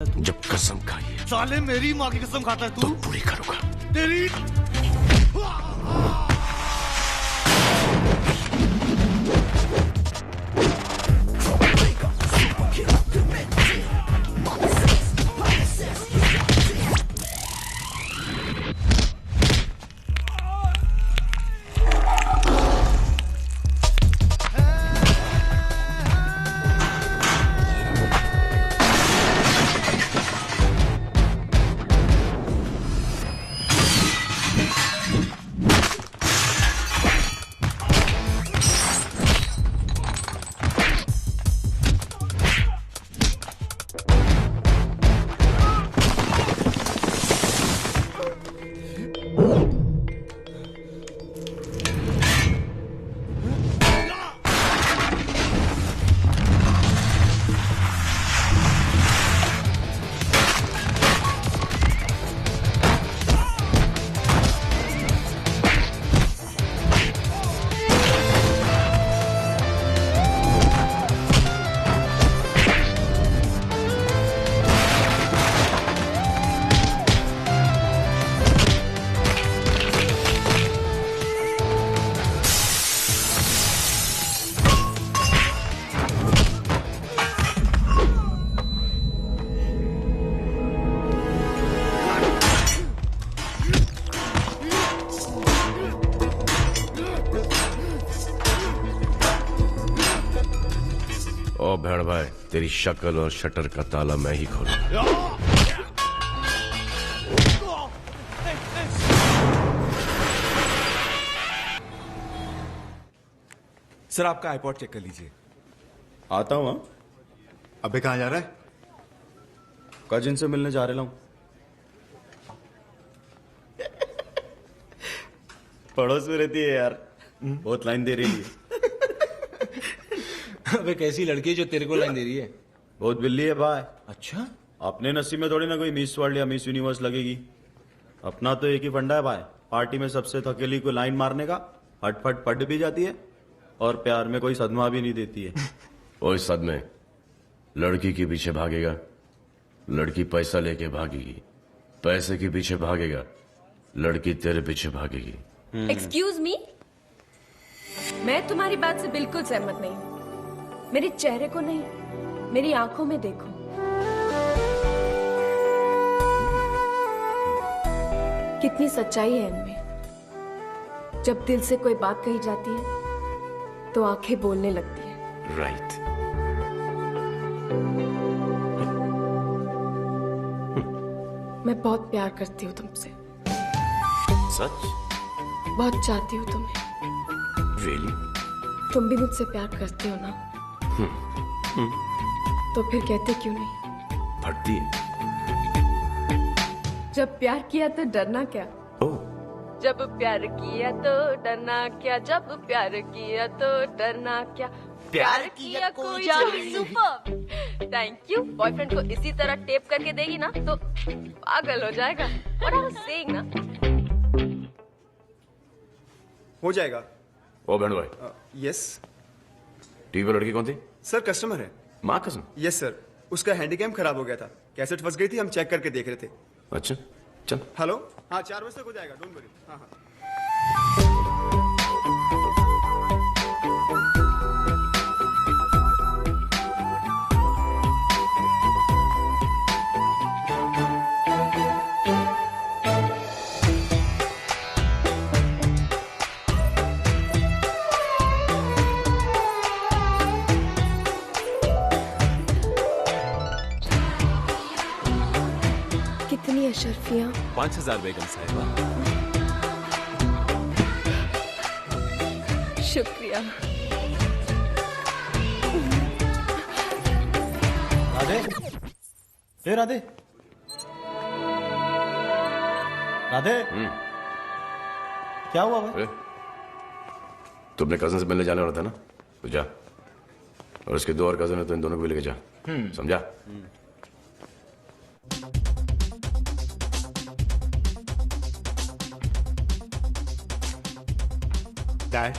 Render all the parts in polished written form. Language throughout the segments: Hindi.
जब कसम खाई है साले मेरी माँ की कसम खाता है तो तू। पूरी करूंगा। तेरी ओ भेड़ भाई, तेरी शक्ल और शटर का ताला मैं ही खोलूंगा। सर आपका आईपॉड चेक कर लीजिए। आता हूँ। अबे कहाँ जा रहा है? कजिन से मिलने जा रहा हूँ। पड़ोस में रहती है यार, बहुत लाइन दे रही है। अबे कैसी लड़की है जो तेरे को लाइन दे रही है? बहुत बिल्ली है भाई। अच्छा, अपने नसीब में थोड़ी ना कोई मिस वर्ल्ड या मिस यूनिवर्स लगेगी। अपना तो एक ही फंडा है भाई, पार्टी में सबसे थकेली को लाइन मारने का। फट पट भी जाती है और प्यार में कोई सदमा भी नहीं देती है। ओ इस सदमे, लड़की के पीछे भागेगा, लड़की पैसा लेके भागेगी। पैसे के पीछे भागेगा, लड़की तेरे पीछे भागेगी। एक्सक्यूज मी, मैं तुम्हारी बात से बिल्कुल सहमत नहीं हूँ। मेरे चेहरे को नहीं, मेरी आंखों में देखो। कितनी सच्चाई है इनमें। जब दिल से कोई बात कही जाती है तो आंखें बोलने लगती है। राइट। मैं बहुत प्यार करती हूँ तुमसे, सच? बहुत चाहती हूँ तुम्हें। रियली? तुम भी मुझसे प्यार करते हो ना? तो फिर कहते क्यों नहीं? फटती है। जब प्यार किया तो डरना क्या? ओ, जब प्यार किया तो डरना क्या? जब प्यार किया तो डरना क्या? प्यार किया कोई सुपर। Thank you. बॉयफ्रेंड को इसी तरह टेप करके देगी ना तो पागल हो जाएगा। What I was saying ना? हो जाएगा। ओ भेड़ भाई, यस टीवी पर लड़की कौन थी? सर, कस्टमर है। माँ कसम? यस सर, उसका हैंडीकैम खराब हो गया था, कैसेट फंस गई थी, हम चेक करके देख रहे थे। अच्छा, चल। हेलो, हाँ 4 बजे तक हो जाएगा, डोंट वरी। हाँ हाँ। कितनी अशरफियाँ। 5000 बेगम साहिबा। शुक्रिया। राधे, हे राधे, राधे, क्या हुआ भाई? तू अपने कजन से मिलने जाने वाला था ना, तो जा। और उसके 2 और कजन है तो इन दोनों को भी लेके जा। समझा? डैड,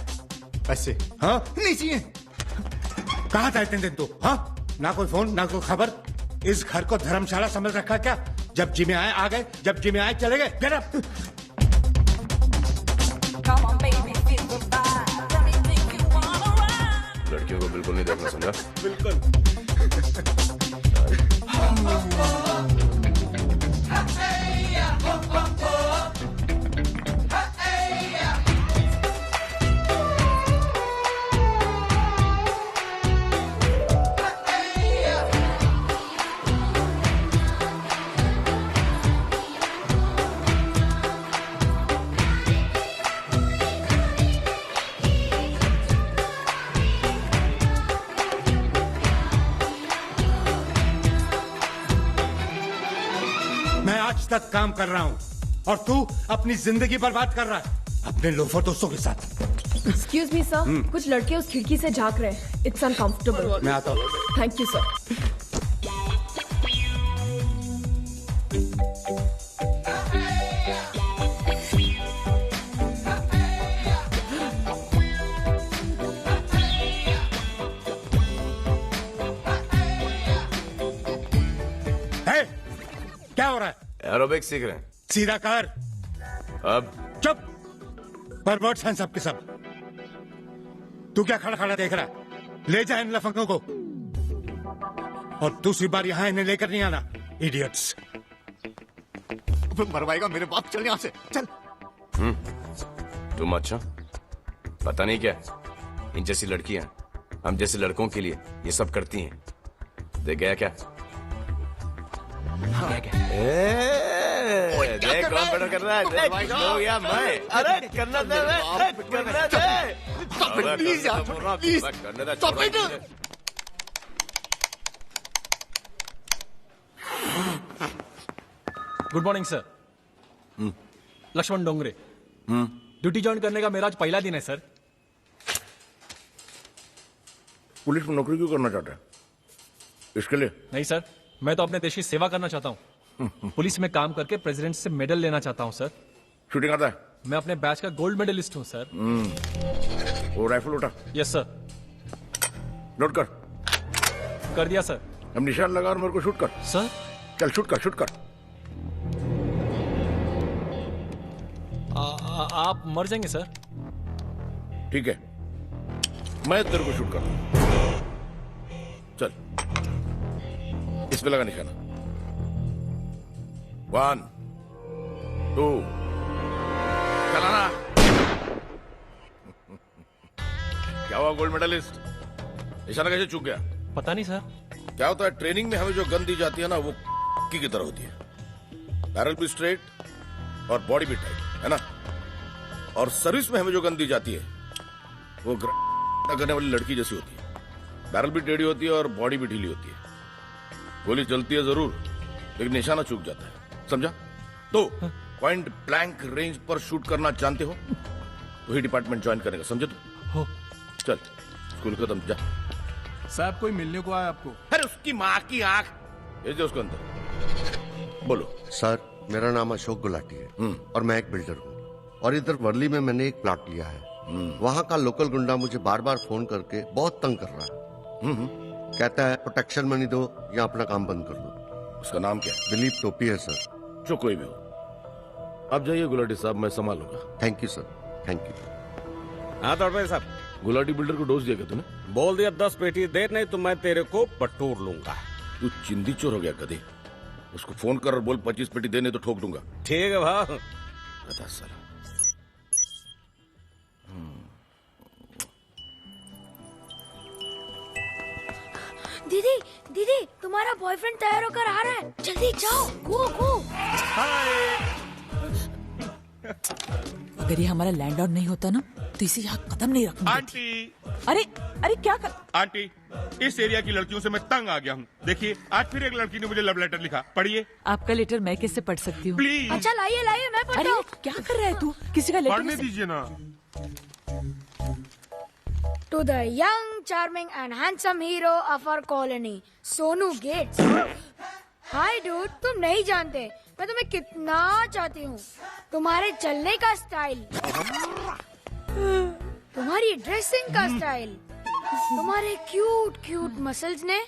पैसे। हाँ, नहीं चाहिए। कहाँ था इतने दिन तो? हाँ, ना कोई फोन ना कोई खबर। इस घर को धर्मशाला समझ रखा क्या? जब जी में आए आ गए, जब जी में आए चले गए। Get up! लड़कियों को बिल्कुल नहीं देखना, समझा? मैं आज तक काम कर रहा हूँ और तू अपनी जिंदगी बर्बाद कर रहा है अपने लोफर दोस्तों के साथ। एक्सक्यूज मी सर, कुछ लड़के उस खिड़की से झांक रहे हैं। It's uncomfortable. मैं आता हूँ। Thank you sir. Hey, क्या हो रहा है? एरोबिक्स सीख रहे हैं। सीधा कर। अब चुप। परवर्ट्स हैं सब के सब। तू क्या खड़ा खड़ा देख रहा है? ले जा इन लफंगों को और दूसरी बार यहाँ इन्हें लेकर नहीं आना। इडियट्स। मरवाएगा मेरे बाप, चल यहाँ से चल। तुम अच्छा पता नहीं क्या, इन जैसी लड़कियां हम जैसे लड़कों के लिए ये सब करती हैं। देख गया क्या? देख कौन बेटा कर रहा है? देख हो गया मैं। अरे करना दे, करना दे। प्लीज यार, प्लीज करने दे। Stop it. Good morning sir. Lakshman Dongre. Duty join करने का मेरा आज पहला दिन है सर। पुलिस में नौकरी क्यों करना चाहता है? इसके लिए? नहीं सर, मैं तो अपने देश की सेवा करना चाहता हूँ। पुलिस में काम करके प्रेसिडेंट से मेडल लेना चाहता हूँ सर। शूटिंग आता है? मैं अपने बैच का गोल्ड मेडलिस्ट हूँ सर। वो राइफल उठा। Yes sir. नोट कर दिया सर। हम निशान लगा और मेरे को शूट कर। सर चल शूट कर, शूट कर। आप मर जाएंगे सर। ठीक है, मैं तेरे को शूट कर। चल इस पे लगा निशाना। 1 2 चलाना। क्या हुआ गोल्ड मेडलिस्ट? निशाना कैसे चूक गया? पता नहीं सर। क्या होता है, ट्रेनिंग में हमें जो गन दी जाती है ना, वो की तरह होती है। बैरल भी स्ट्रेट और बॉडी भी टाइट, है ना? और सर्विस में हमें जो गन दी जाती है वो करने वाली लड़की जैसी होती है। बैरल भी टेढ़ी होती है और बॉडी भी ढीली होती है। गोली चलती है जरूर, लेकिन निशाना चूक जाता है, समझा? तो पॉइंट ब्लैंक रेंज पर शूट करना जानते हो? वही डिपार्टमेंट ज्वाइन करेगा, समझे तू? हो। चल स्कूल खत्म, जा। साहब कोई मिलने को आया आपको? अरे उसकी माँ की आंख, भेज दे उसको अंदर। बोलो। सर, मेरा नाम अशोक गुलाटी है और मैं एक बिल्डर हूँ और इधर वर्ली में मैंने एक प्लॉट लिया है। वहाँ का लोकल गुंडा मुझे बार बार फोन करके बहुत तंग कर रहा है। कहता है प्रोटेक्शन मनी दो या अपना काम बंद कर दो। उसका नाम क्या? दिलीप टोपी है सर। जो कोई भी हो, आप जाइए गुलाटी साहब, मैं संभालूंगा। Thank you sir, thank you. हाँ दौड़ साहब, गुलाटी बिल्डर को डोज दिया क्या तूने? बोल दिया 10 पेटी दे, नहीं तो मैं तेरे को बटोर लूंगा। तू चिंदी चोर हो गया कदे? उसको फोन कर और बोल 25 पेटी देने तो ठोक दूंगा। ठीक है भाव। गधा साला। दीदी दीदी, तुम्हारा बॉयफ्रेंड तैयार होकर आ रहा है, जल्दी जाओ, गो गो। अगर ये हमारा लैंड ऑन नहीं होता ना तो इसे यहाँ कदम नहीं रखना। आंटी, अरे अरे क्या कर... आंटी, इस एरिया की लड़कियों से मैं तंग आ गया हूँ। देखिए आज फिर एक लड़की ने मुझे लव लेटर लिखा, पढ़िए आपका लेटर मैं कैसे पढ़ सकती हूँ? प्लीज। अच्छा लाइए लाइए, मैं पढ़ता अरे हूँ। क्या कर रहा है तू? किसी का लेटर पढ़ने दीजिए ना। To the young, charming and handsome hero of our colony, Sonu Gates. Hi dude, तुम नहीं जानते मैं तुम्हें कितना चाहती हूँ। तुम्हारे चलने का स्टाइल, तुम्हारी ड्रेसिंग का स्टाइल, तुम्हारे क्यूट क्यूट मसल्स ने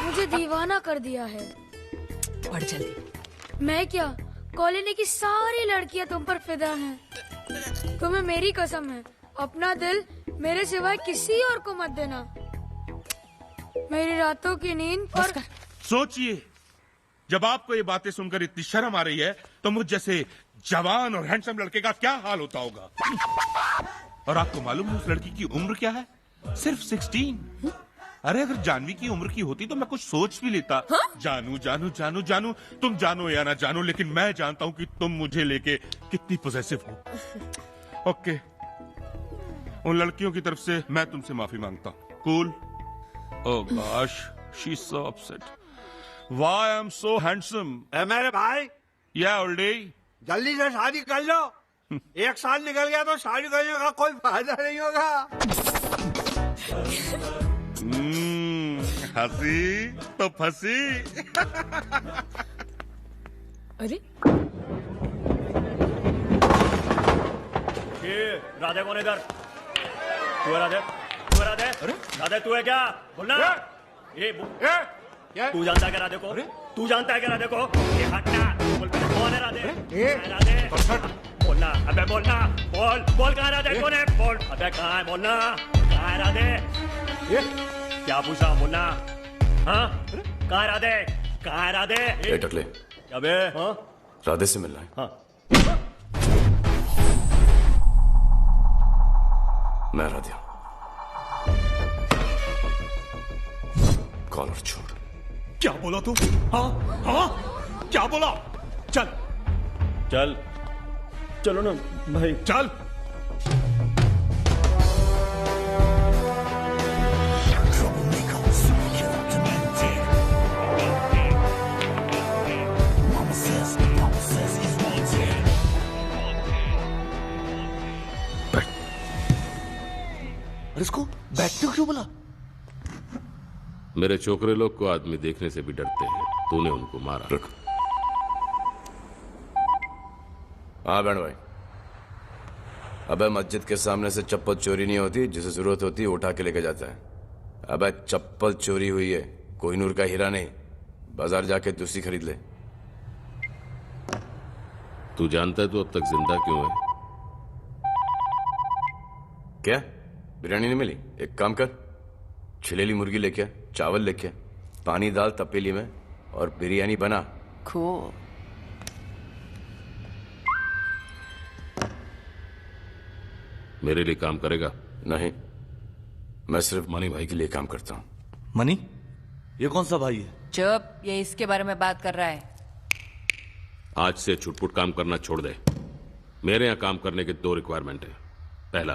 मुझे दीवाना कर दिया है। पढ़ जल्दी। मैं क्या, कॉलोनी की सारी लड़कियां तुम पर फिदा हैं। तुम्हें मेरी कसम है, अपना दिल मेरे सिवाय किसी और को मत देना। मेरी रातों की नींद पर सोचिए, जब आपको ये बातें सुनकर इतनी शर्म आ रही है तो मुझ जैसे जवान और हैंडसम लड़के का क्या हाल होता होगा। और आपको मालूम है उस लड़की की उम्र क्या है? सिर्फ 16। अरे अगर जानवी की उम्र की होती तो मैं कुछ सोच भी लेता। जानू जानू जानू जानू, तुम जानो या ना जानो, लेकिन मैं जानता हूं कि तुम मुझे लेके कितनी पॉसेसिव हो। ओके, उन लड़कियों की तरफ से मैं तुमसे माफी मांगता हूं। Cool. Oh gosh, she is so upset. Why I am so handsome. मेरे भाई, या ओल्डी, जल्दी से शादी कर लो। एक साल निकल गया तो शादी करने का कोई फायदा नहीं होगा। हंसी तो फंसी। अरे राधे कौन इधर? तू है राधे? तू है राधे? राधे तू है क्या? बोलना। तू जानता है क्या राधे को? तू जानता है क्या राधे को? ये हटना। बोल कौन है राधे? राधे बोलना। अबे बोलना। बोल बोल, कहाँ राधे? कौन है? बोल। अबे कहाँ है? बोलना। कहाँ है राधे? क्या पूछा? बोलना। हाँ, कहाँ है राधे? कहाँ है राधे? टकले, अबे राधे से मिलना है। हाँ। मैं राधे, कॉलर छोड़। क्या बोला तू? हाँ हाँ, क्या बोला? चल चल, चलो ना भाई, चल। इसको बैठने क्यों बोला? मेरे छोकरे लोग को आदमी देखने से भी डरते हैं। तूने उनको मारा। रुक। हाँ बैंड भाई, अबे मस्जिद के सामने से चप्पल चोरी नहीं होती, जिसे जरूरत होती है उठा के लेके जाता है। अबे चप्पल चोरी हुई है, कोहिनूर का हीरा नहीं। बाजार जाके दूसरी खरीद ले। तू जानता है तू अब तक जिंदा क्यों है? क्या बिरयानी नहीं मिली? एक काम कर, छिलेली मुर्गी लेके आ, चावल लेके आ, पानी डाल तपेली में और बिरयानी बना। Cool. मेरे लिए काम करेगा? नहीं, मैं सिर्फ मनी भाई के लिए काम करता हूँ। मनी? ये कौन सा भाई है? चुप, ये इसके बारे में बात कर रहा है। आज से छुटपुट काम करना छोड़ दे। मेरे यहाँ काम करने के 2 रिक्वायरमेंट है। पहला,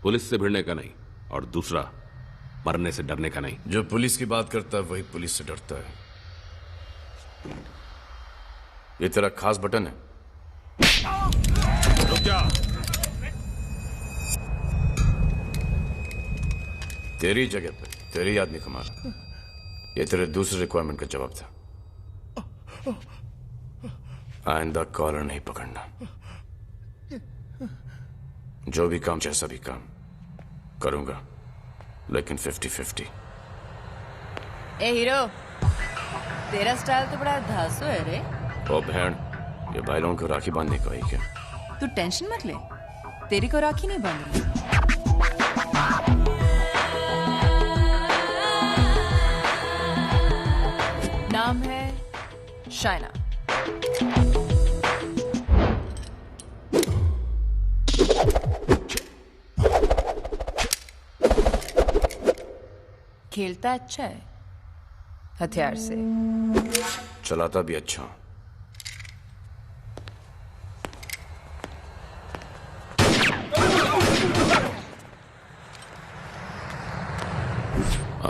पुलिस से भिड़ने का नहीं, और दूसरा, मरने से डरने का नहीं। जो पुलिस की बात करता है वही पुलिस से डरता है। ये तेरा खास बटन है। रुक जा। तेरी जगह पे तेरी आदमी को मारा। ये तेरे दूसरे रिक्वायरमेंट का जवाब था। आइंदा कॉलर नहीं पकड़ना। जो भी काम, जैसा भी काम करूंगा, लेकिन 50-50। ए हीरो, तेरा स्टाइल तो बड़ा धांसू है रे। ओ बहन, ये भाई लोगों को राखी बांधने को आई क्या? तू टेंशन मत ले, तेरी को राखी नहीं बांध रही। नाम है शाइना। खेलता अच्छा है, हथियार से। चलाता भी अच्छा।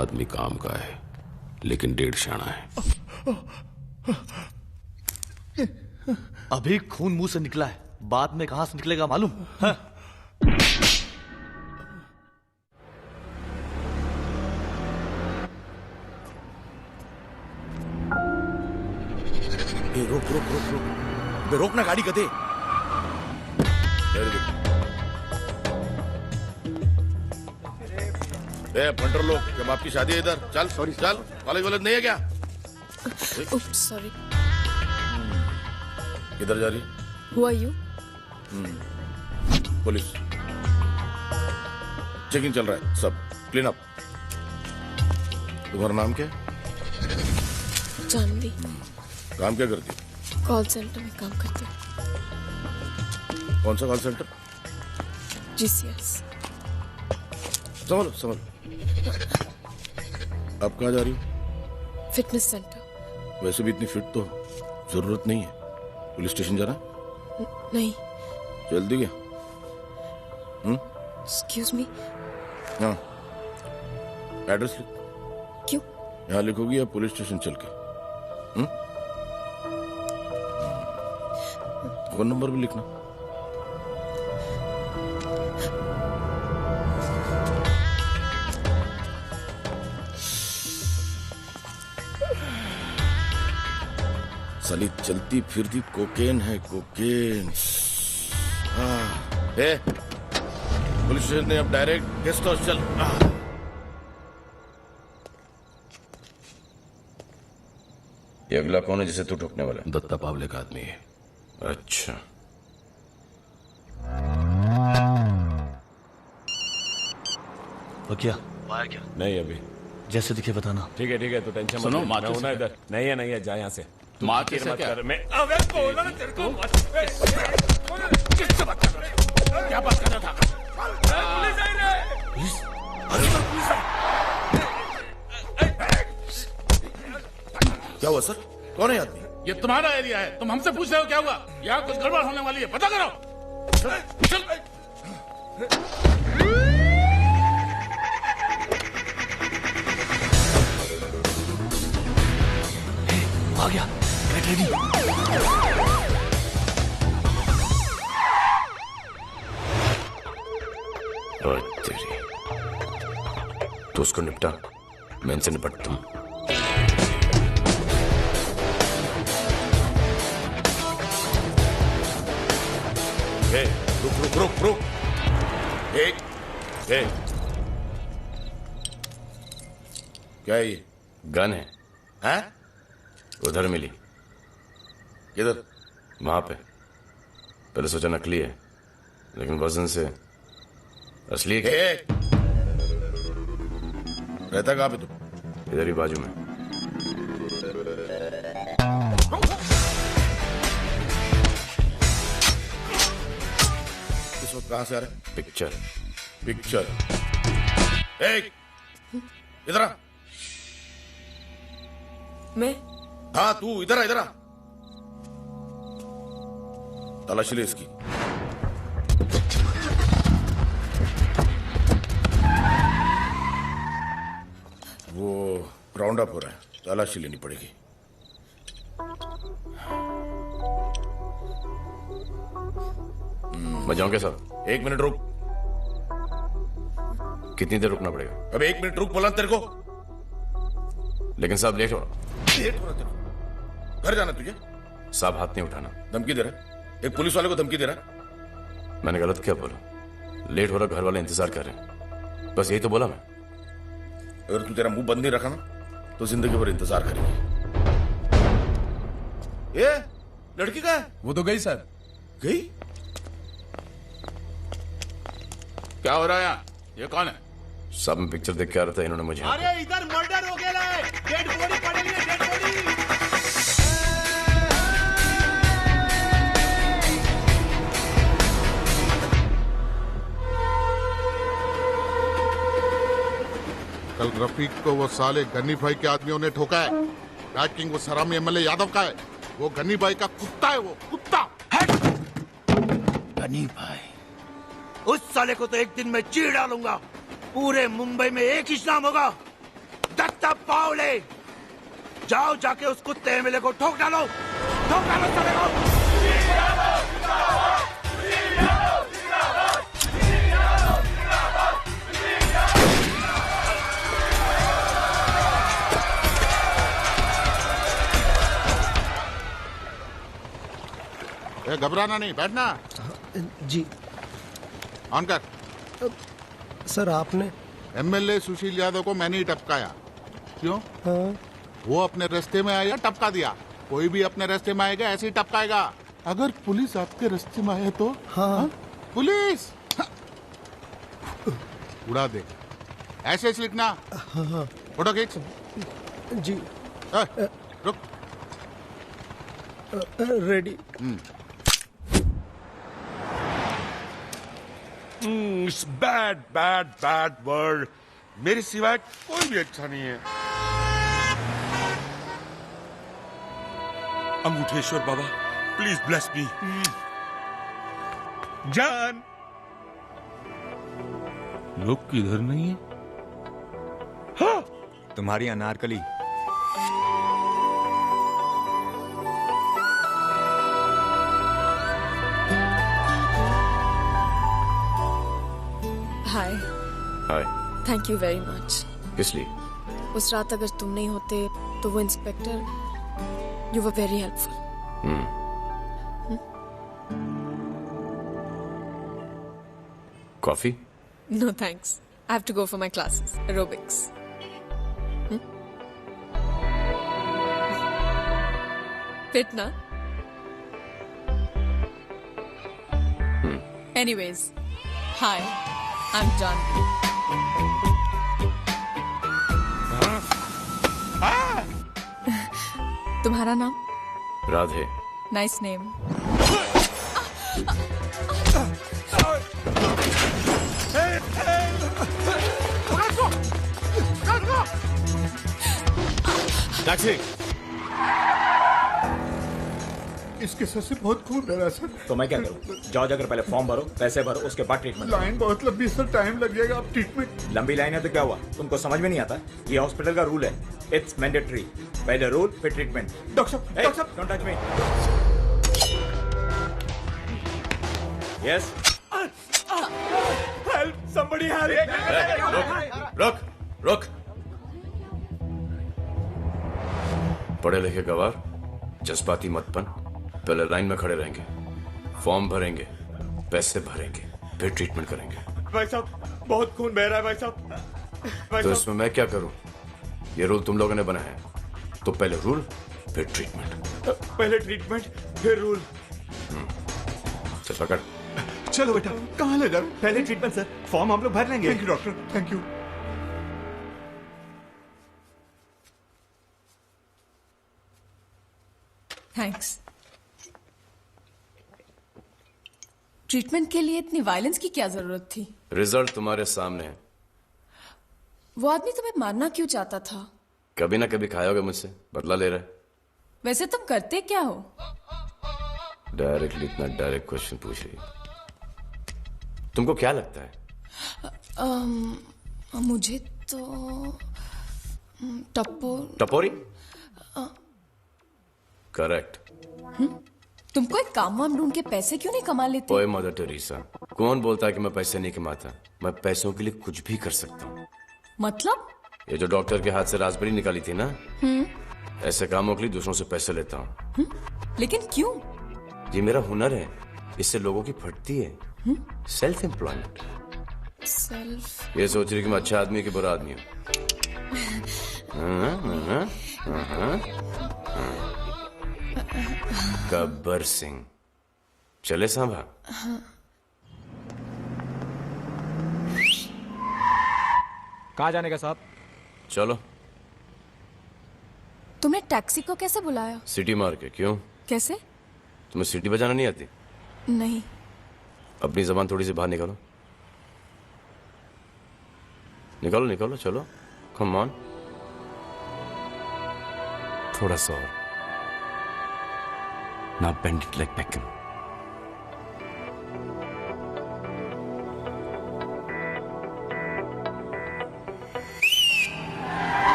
आदमी काम का है, लेकिन 1.5 शाना है। अभी खून मुंह से निकला है, बाद में कहां से निकलेगा मालूम है? रुक रुक रुक रुक, रोकना गाड़ी कदे। पंटर लोग, जब आपकी शादी है इधर, चल सॉरी चल, कॉलेज वॉलेज नहीं है क्या? सॉरी। किधर जा रही? Who are you? Police checking चल रहा है, सब क्लीन अप। तुम्हारा नाम क्या है? जानवी। काम क्या करती? कॉल सेंटर में काम करती हूँ। कौन सा कॉल सेंटर? जीसीएस। समझ समझ। अब कहाँ जा रही हो? Fitness centre. वैसे भी इतनी फिट तो जरूरत नहीं है। पुलिस स्टेशन जाना? नहीं। जल्दी क्या? Excuse me. हाँ, एड्रेस लिख। क्यों? यहाँ लिखोगी या पुलिस स्टेशन चल के? फोन नंबर भी लिखना। साली चलती फिरती कोकेन है, कोकेन। पुलिस स्टेशन ने अब डायरेक्ट गेस्ट हाउस चल। ये अगला कौन है जिसे तू ठोकने वाला? दत्ता पावले का आदमी है। अच्छा, तो क्या आया क्या? नहीं अभी। जैसे दिखे बताना। ठीक है तू टेंशन मत सुनो, ले। माँ मैं हूं ना इधर। नहीं है जा यहाँ से। तू माँ फिक्र से मत क्या? कर। मैं अबे बोला ना तेरे को किससे बात कर रहा था? क्या बात कर रहा था? पुलिस आई रे। पुलिस आई। क्या हुआ सर? कौन है आदमी? ये तुम्हारा एरिया है, तुम हमसे पूछ रहे हो क्या हुआ? यहाँ कुछ गड़बड़ होने वाली है, पता करो। चल। आ गया, गेट रेडी। और तेरी तो उसको निपटा, मैं इनसे निपटता हूं। रुक। एक क्या है ये? गन है। हैं? उधर मिली। किधर? वहां पे। पहले सोचा नकली है, लेकिन वजन से असली है। रहता कहाँ पे तू? इधर ही बाजू में। इस वक्त कहाँ से आ रहा है? पिक्चर। एक इधर आ। मैं? हाँ तू इधर आ। तलाशी ले इसकी। वो राउंड अप हो रहा है, तलाशी लेनी पड़ेगी। मैं जाऊं क्या साहब? 1 मिनट रुक। कितनी देर रुकना पड़ेगा? अब 1 मिनट रुक बोला तेरे को। लेकिन साहब लेट हो रहा। लेट हो रहा तेरा? घर जाना तुझे? साहब हाथ नहीं उठाना। धमकी दे रहा है? एक पुलिस वाले को धमकी दे रहा है? मैंने गलत क्या बोला? लेट हो रहा, घर वाले इंतजार कर रहे हैं, बस यही तो बोला मैं। अगर तू तेरा मुंह बंद नहीं रखा ना तो जिंदगी भर इंतजार करेंगे। ये लड़की का है? वो तो गई सर। गई? क्या हो रहा है यहाँ? ये कौन है? साहब मैं पिक्चर देख के आ रहा था, इन्होंने मुझे। अरे इधर मर्डर हो गया है, डेड बॉडी पड़ी है, डेड बॉडी। कल रफीक को वो साले गन्नी भाई के आदमियों ने ठोका है। बैकिंग वो सरामी एमएलए यादव का है। वो गन्नी भाई का कुत्ता है, वो कुत्ता। गन्नी भाई, उस साले को तो एक दिन में चीर डालूंगा। पूरे मुंबई में एक ही नाम होगा, दत्ता पावले। जाओ जाके उस कुत्ते एमएलए को ठोक डालो साले को। घबराना नहीं, बैठना। जी। ऑन कर। सर आपने एमएलए सुशील यादव को मैंने ही टपकाया। क्यों? वो अपने रास्ते में आया, टपका दिया। कोई भी अपने रास्ते में आएगा ऐसे ही टपकाएगा। अगर पुलिस आपके रास्ते में आए तो पुलिस उड़ा दे। ऐसे लिखना। फोटो खींच। जी। रुक। Ready. It's bad bad bad word. मेरे सिवाय कोई भी अच्छा नहीं है। Angootheshwar Baba please bless me. जान लोग किधर नहीं है? हाँ? तुम्हारी Anarkali. Hi. Hi. Thank you very much. किस लिए? उस रात अगर तुम नहीं होते तो वो inspector, you were very helpful. Coffee? No thanks, I have to go for my classes, aerobics. Fit ना? Anyways, hi, I am Jhanvi. तुम्हारा नाम? राधे। Nice name. टैक्सी। इसके सर से बहुत खून बह रहा है सर। तो मैं क्या करूं? जाओ जाकर पहले फॉर्म भरो, पैसे भरो, उसके बाद ट्रीटमेंट। लाइन बहुत लंबी सर, टाइम लग जाएगा। अब ट्रीटमेंट लंबी लाइन है तो क्या हुआ? तुमको समझ में नहीं आता? ये हॉस्पिटल का रूल है, इट्स मैंडेटरी। पहले रूल फिर ट्रीटमेंट। डॉक्टर साहब, don't touch me. Yes. Help, somebody help. रुक रुक। पढ़े लिखे गवार, जज्बाती मत बन। पहले लाइन में खड़े रहेंगे, फॉर्म भरेंगे, पैसे भरेंगे, फिर ट्रीटमेंट करेंगे। भाई साहब बहुत खून बह रहा है भाई साहब। तो इसमें मैं क्या करूं? ये रूल तुम लोगों ने बनाया है, तो पहले रूल फिर ट्रीटमेंट। पहले ट्रीटमेंट फिर रूल। चल पकड़। चलो बेटा, कहाँ ले जा रहे? पहले ट्रीटमेंट सर, फॉर्म हम लोग भर लेंगे। Thank you doctor, thank you. Thanks. Treatment के लिए इतनी वायलेंस की क्या जरूरत थी? रिजल्ट तुम्हारे सामने है। वो आदमी तुम्हें मारना क्यों चाहता था? कभी ना कभी खाओगे मुझसे, बदला ले रहे। वैसे तुम करते क्या हो? डायरेक्टली इतना डायरेक्ट क्वेश्चन पूछ रही। तुमको क्या लगता है? मुझे तो टपोरी? करेक्ट। तुमको एक काम वाम ढूंढ के पैसे क्यों नहीं कमा लेते? ओए मदर टेरेसा, कौन बोलता है कि मैं पैसे नहीं कमाता? मैं पैसों के लिए कुछ भी कर सकता हूँ। मतलब? ये जो डॉक्टर के हाथ से रास्पबेरी निकाली थी ना, ऐसे कामों के लिए दूसरों से पैसे लेता हूँ। लेकिन क्यों? ये मेरा हुनर है, इससे लोगों की फटती है। Self employment. सेल्फ? ये सोच रही कि मैं अच्छा आदमी कि बुरा आदमी हूँ? गब्बर सिंह, चले सांभा? कहाँ जाने का साहब? चलो। तुमने टैक्सी को कैसे बुलाया? सिटी मार के। क्यों? कैसे? तुम्हें सिटी बजाना नहीं आती? नहीं। अपनी जबान थोड़ी सी बाहर निकालो। निकालो निकालो, चलो, कम ऑन। थोड़ा सा और। Now bend it like Beckham.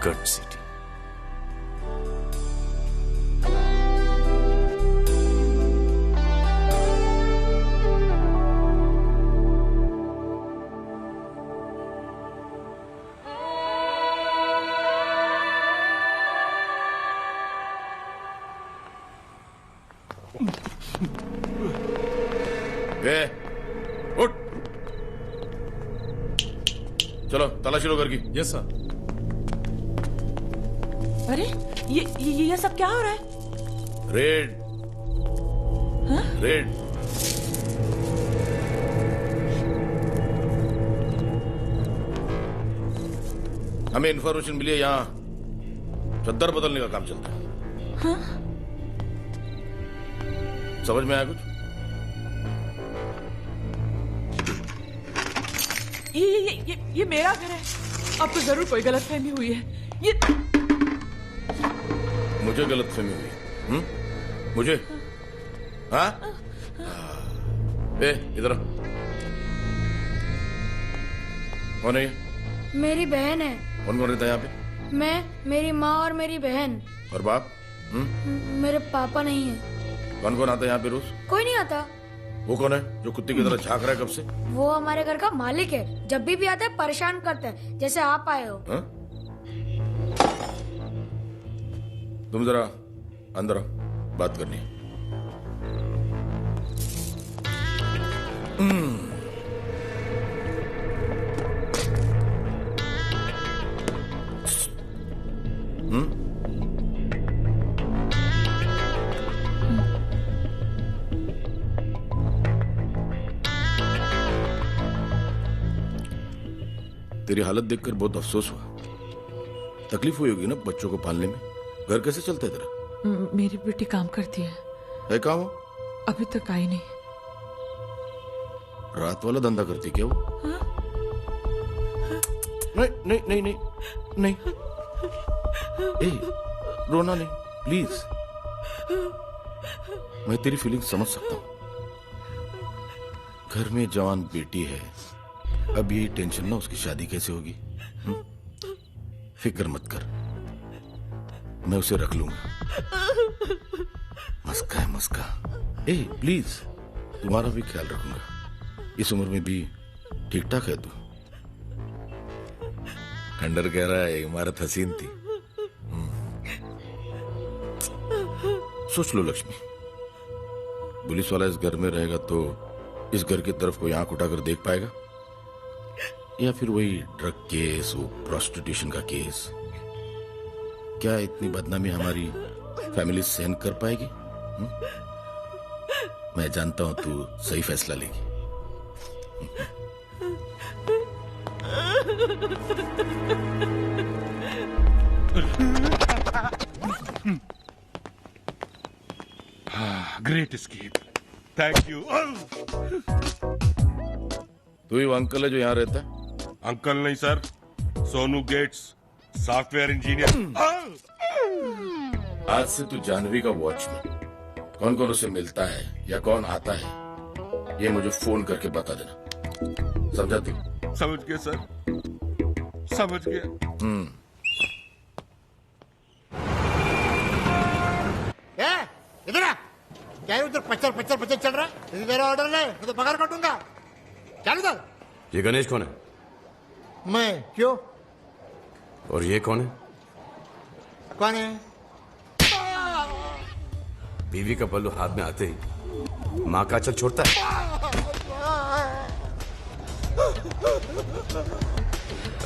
Good city. चलो तलाशी लो घर की। Yes sir. अरे ये सब क्या हो रहा है? रेड। रेड। हमें इंफॉर्मेशन मिली है यहाँ चद्दर बदलने का काम चलता है। हाँ? समझ में आया कुछ? ये मेरा घर है। अब तो जरूर कोई गलतफहमी हुई है। ये मुझे गलतफहमी हुई? मुझे? हाँ? इधर आ। कौन है ये? मेरी बहन है। कौन कौन रहता है यहाँ पे? मैं, मेरी माँ और मेरी बहन। और बाप? मेरे पापा नहीं है। कौन कौन आता है यहाँ पे रोज? कोई नहीं आता। वो कौन है जो कुत्ते की तरह झांक रहा है कब से? वो हमारे घर का मालिक है। जब भी आता है परेशान करता है, जैसे आप आए हो। हा? तुम जरा अंदर आओ, बात करनी है। तेरी हालत देखकर बहुत अफसोस हुआ। तकलीफ हुई होगी ना बच्चों को पालने में। घर कैसे चलता है तेरा? मेरी बेटी काम करती है। है कहाँ वो? अभी तक आई नहीं। रात वाला धंधा करती क्या वो? हाँ? नहीं नहीं नहीं नहीं नहीं। ए, रोना नहीं प्लीज। मैं तेरी फीलिंग समझ सकता हूँ। घर में जवान बेटी है, अब यही टेंशन ना उसकी शादी कैसे होगी। फिक्र मत कर, मैं उसे रख लूंगा। मस्का है मस्का। ए प्लीज, तुम्हारा भी ख्याल रखूंगा। इस उम्र में भी ठीक ठाक है तू। खंडर कह रहा है इमारत हसीन थी। सोच लो लक्ष्मी, पुलिस वाला इस घर में रहेगा तो इस घर की तरफ कोई आंख उठाकर देख पाएगा? या फिर वही ड्रग केस, वो प्रोस्टिट्यूशन का केस? क्या इतनी बदनामी हमारी फैमिली सहन कर पाएगी? मैं जानता हूं तू सही फैसला लेगी। Great escape, thank you. तू ही वो अंकल है जो यहाँ रहता है? अंकल नहीं sir, Sonu Gates, software engineer. आज से तू जानवी का वॉचमैन। कौन कौन उसे मिलता है या कौन आता है, ये मुझे फोन करके बता देना। समझा तू? समझ गया सर, समझ गया। इधर आ। क्या है उधर पचर पचर पचर चल रहा है? मेरा ऑर्डर ले, मैं तो पगार काटूंगा। चल उधर। ये गणेश कौन है? मैं। क्यों? और ये कौन है? कौन है? बीवी का पल्लू हाथ में आते ही माँ का आंचल छोड़ता है।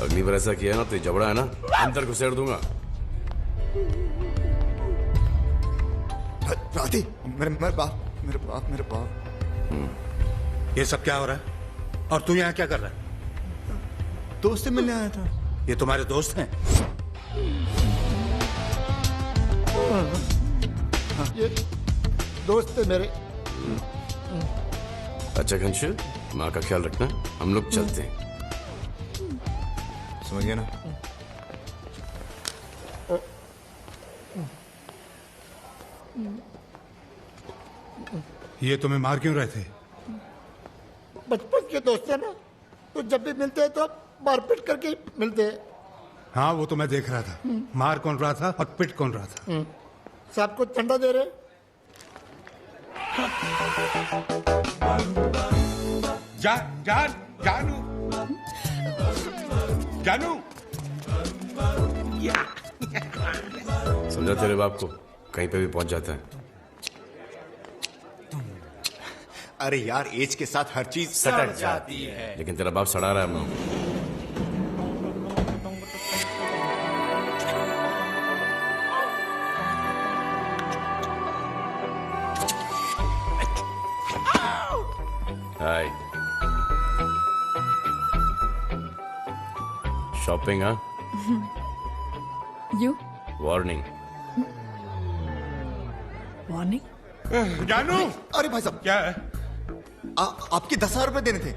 अगली बार ऐसा किया ना तो ये जबड़ा है ना अंदर घुसेड़ दूंगा। राधी, मेरे बाप। ये सब क्या हो रहा है? और तू यहाँ क्या कर रहा है? दोस्त से मिलने आया था। ये तुम्हारे दोस्त हैं? ये दोस्त है मेरे। अच्छा घनश्याम, माँ का ख्याल रखना, हम लोग चलते हैं। समझ गया ना? ये तुम्हें मार क्यों रहे थे? बचपन के दोस्त है ना, तो जब भी मिलते हैं तो मारपीट करके मिलते हैं। हाँ, वो तो मैं देख रहा था। मार कौन रहा था और पिट कौन रहा था? साहब को ठंडा दे रहे। जानू समझा तेरे बाप को, कहीं पे भी पहुंच जाता है। अरे यार, एज के साथ हर चीज सटक जाती है। लेकिन तेरा बाप सड़ा रहा है हम लोग। हाय शॉपिंग हाँ यू वार्निंग वार्निंग जानू अरे भाई साहब क्या है आपके 10,000 रुपए देने थे।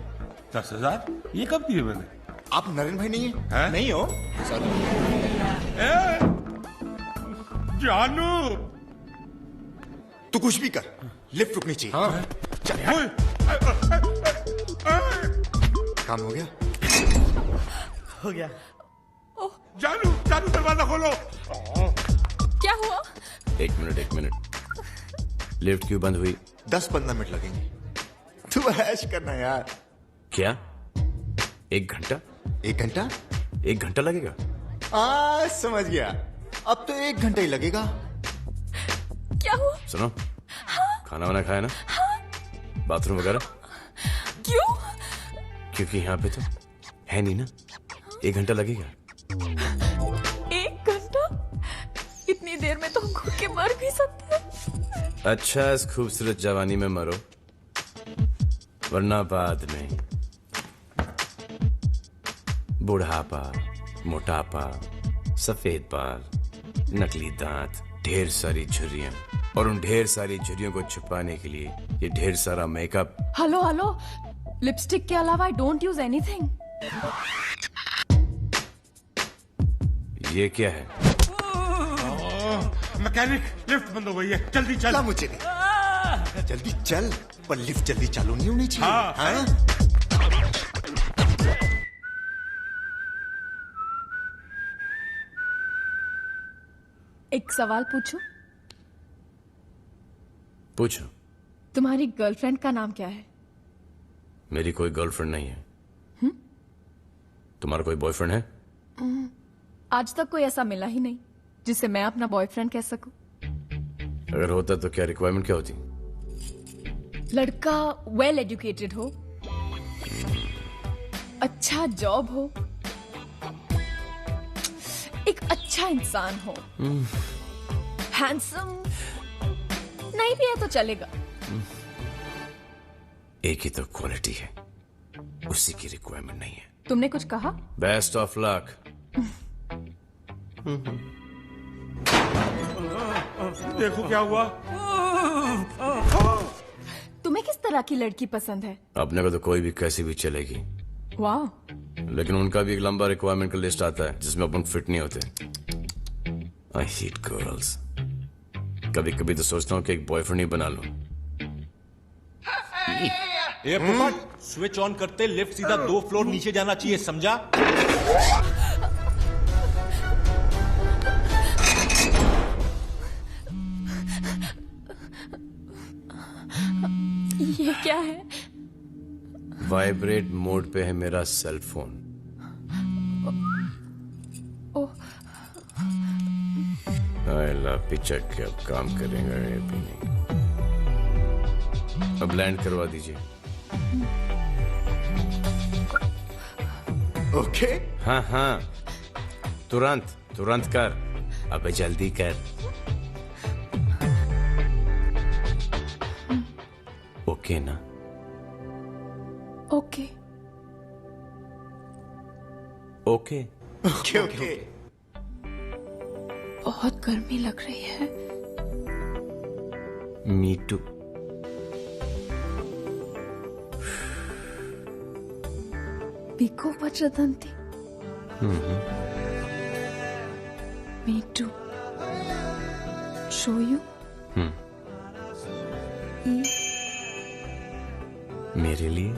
10,000 ये कब दिए मैंने? आप नरेंद्र भाई नहीं है? हैं? नहीं हो जानू तू कुछ भी कर, लिफ्ट रुकनी चाहिए। हाँ। चल काम हो गया। हो गया। जानू जानू दरवाजा खोलो। क्या हुआ? एक मिनट लिफ्ट क्यों बंद हुई? 10-15 मिनट लगेंगे। तू ऐश करना यार। क्या 1 घंटा? 1 घंटा? 1 घंटा लगेगा? समझ गया। अब तो 1 घंटा ही लगेगा। क्या हुआ? सुनो खाना वाना खाया ना? बाथरूम वगैरह? क्यों? क्योंकि यहाँ पे तो है नहीं ना। 1 घंटा लगेगा। 1 घंटा? इतनी देर में तो हम घूम के मर भी सकते हैं। अच्छा इस खूबसूरत जवानी में मरो, वरना बाद में बुढ़ापा, मोटापा, सफेद बाल, नकली दांत, ढेर सारी झुर्रियां और उन ढेर सारी झुर्रियों को छुपाने के लिए ये ढेर सारा मेकअप। हेलो हेलो, लिपस्टिक के अलावा आई डोंट यूज एनीथिंग। ये क्या है? मैकेनिक लिफ्ट बंद हो गई है, जल्दी चल। मुझे जल्दी चल, पर लिफ्ट जल्दी चालू नहीं होनी चाहिए। हाँ? एक सवाल पूछूं? पूछो। तुम्हारी गर्लफ्रेंड का नाम क्या है? मेरी कोई गर्लफ्रेंड नहीं है। तुम्हारा कोई बॉयफ्रेंड है? आज तक कोई ऐसा मिला ही नहीं जिसे मैं अपना बॉयफ्रेंड कह सकूं। अगर होता तो क्या रिक्वायरमेंट क्या होती? लड़का वेल एजुकेटेड हो, अच्छा जॉब हो, एक अच्छा इंसान हो, हैंडसम नहीं भी है तो चलेगा। एक ही तो क्वालिटी है, उसी की रिक्वायरमेंट नहीं है। तुमने कुछ कहा? Best of luck. देखो क्या हुआ। तुम्हें किस तरह की लड़की पसंद है? अपने को तो कोई भी कैसी भी चलेगी, वाह। लेकिन उनका भी एक लंबा रिक्वायरमेंट का लिस्ट आता है जिसमें अपन फिट नहीं होते। I hate girls. कभी कभी तो सोचता हूँ कि एक बॉयफ्रेंड ही बना लूं। ए पोपट, स्विच ऑन करते लिफ्ट सीधा 2 फ्लोर नीचे जाना चाहिए, समझा? ये क्या है? वाइब्रेट मोड पे है मेरा सेल फोन। पिचक के अब काम करेगा ये भी नहीं। अब लैंड करवा दीजिए। ओके। हाँ हाँ तुरंत तुरंत कर, अबे जल्दी कर। ओके ना? Okay okay okay okay. बहुत गर्मी लग रही है। Me too. Pico Vajradanti. Me too. Show you? मेरे लिए?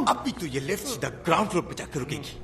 अब भी तो ये लिफ्ट सीधा ग्राउंड फ्लोर पे जाकर रुकेगी।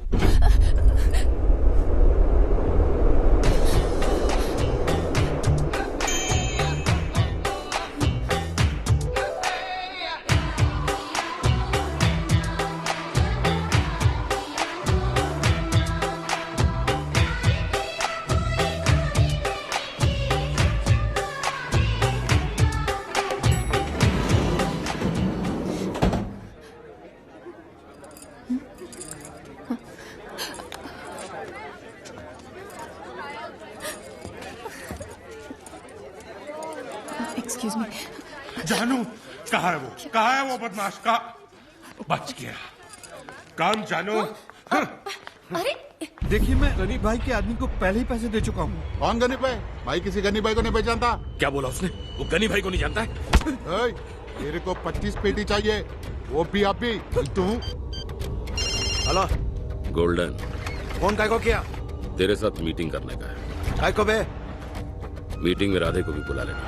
जानू कहा है वो? कहा है वो बदमाश? का बच गया। काम जानू। अरे देखिए, मैं गरीब भाई के आदमी को पहले ही पैसे दे चुका हूँ। कौन गरीब भाई? भाई किसी गरीब भाई को नहीं पहचानता। क्या बोला उसने? वो गनी भाई को नहीं जानता है? मेरे को 25 पेटी चाहिए, वो भी आप भी। तू हेलो गोल्डन, फोन काय को किया? तेरे साथ मीटिंग करने का है। काय को बे? मीटिंग में राधे को भी बुला लेना।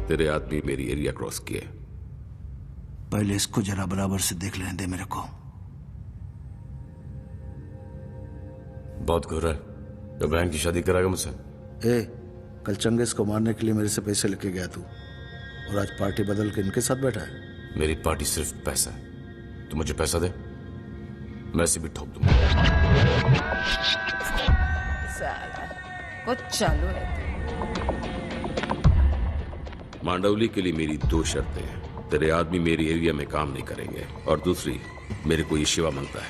तेरे आदमी मेरी एरिया क्रॉस किए। पहले इसको जरा बराबर से देख लेने दे मेरे को। बहुत घूरा है। तो बहन की शादी कराएगा मुझसे? कल चंगेज को मारने के लिए मेरे से पैसे लेके गया तू, और आज पार्टी बदल के इनके साथ बैठा है। मेरी पार्टी सिर्फ पैसा है। तू मुझे पैसा दे, मैं ऐसे भी ठोक दूंगा। साला कुछ चालू है। मांडवली के लिए मेरी 2 शर्तें हैं। तेरे आदमी मेरी एरिया में काम नहीं करेंगे, और दूसरी, मेरे को ये शिवा मांगता है।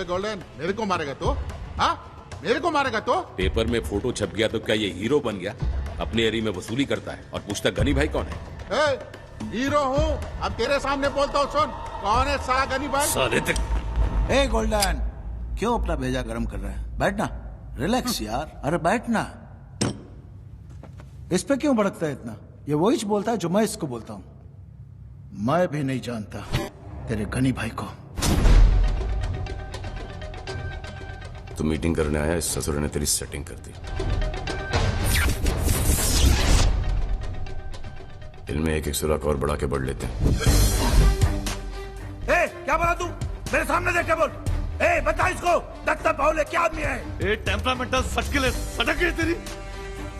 गोल्डन, मेरे को मारेगा तो? हाँ, मेरे को मारेगा तो? पेपर में फोटो छप गया तो क्या ये हीरो बन गया? अपने एरिया में वसूली करता है और पूछता गनी भाई कौन है? हीरो हूँ, अब तेरे सामने बोलता हूँ। सुन, कौन है साला गनी भाई? साले तेरे गोल्डन, क्यों अपना भेजा गर्म कर रहा है? बैठना, रिलैक्स यार। अरे बैठना। इस पे क्यों भड़कता है इतना? ये वही बोलता है जो मैं इसको बोलता हूँ। मैं भी नहीं जानता तेरे गनी भाई को। तू मीटिंग करने आया, इस ससुर ने तेरी सेटिंग कर दी। इनमें एक सुराख और बढ़ा के बढ़ लेते हैं। क्या बोला तू? मेरे सामने देख के बोल। बता इसको, दत्ता पाउले क्या आदमी है? टेम्परामेंटल सटकिल है, सटक गई तेरी।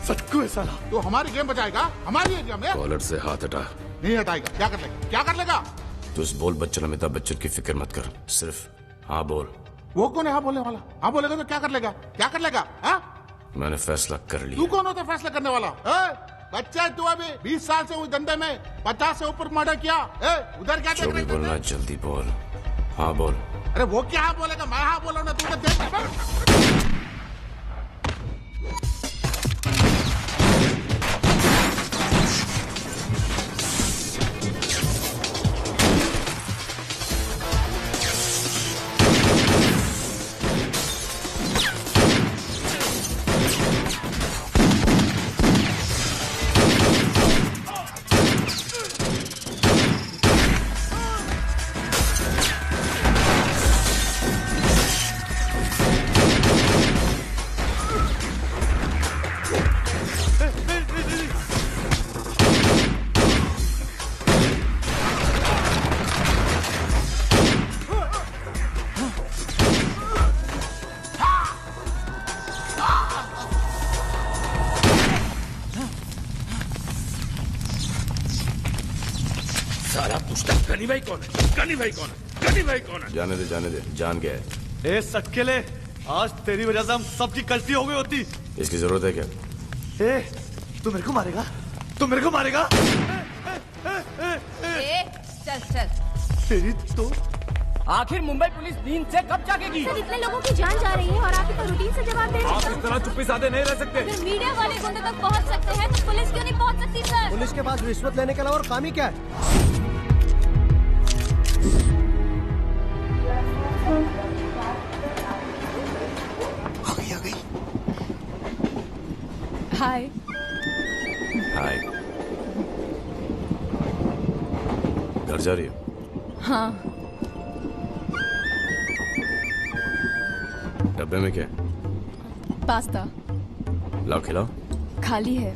सटकू है साला। तो हमारी गेम बचाएगा हमारी एरिया में? कॉलर से हाथ हटा। नहीं हटाएगा। क्या कर लेगा? क्या कर लेगा? तू इस बोल बच्चन अमिताभ बच्चन की फिक्र मत कर, सिर्फ हाँ बोल। वो कौन है हाँ बोलने वाला? हाँ बोलेगा तो क्या कर लेगा? क्या कर लेगा? मैंने फैसला कर लिया। तू कौन होता है फैसला करने वाला? बच्चा है तू, अभी 20 साल से उस धंधे में 50 से ऊपर मर्डर किया। उधर क्या जो भी बोलना जल्दी बोल। हाँ बोल। अरे वो क्या हाँ बोलेगा? मैं हाँ बोला ना, तू तो देख। गनी भाई कौन है? गनी भाई कौन है? गनी भाई कौन है? जाने दे, जान गया है। सटकेले, आज तेरी वजह से हम सबकी गलती हो गई होती। इसकी जरूरत है क्या? तू मेरे को मारेगा? तू मेरे को मारेगा? चल तेरी तो आखिर मुंबई पुलिस नींद से कब जागेगी? सर, इतने लोगों की जान जा रही है और आप इतना रूटीन से जवाब दे रहे हैं। आप इस तरह चुप्पी साधे नहीं रह सकते। अगर मीडिया वाले गुंडे तक पहुंच सकते हैं तो पुलिस क्यों नहीं पहुंच सकती सर? पुलिस के पास रिश्वत लेने के अलावा और काम ही क्या है? आ गई। हाय। हाय। घर जा रही हो? हाँ। डब्बे में क्या है? पास्ता। लाओ खिलाओ। खाली है।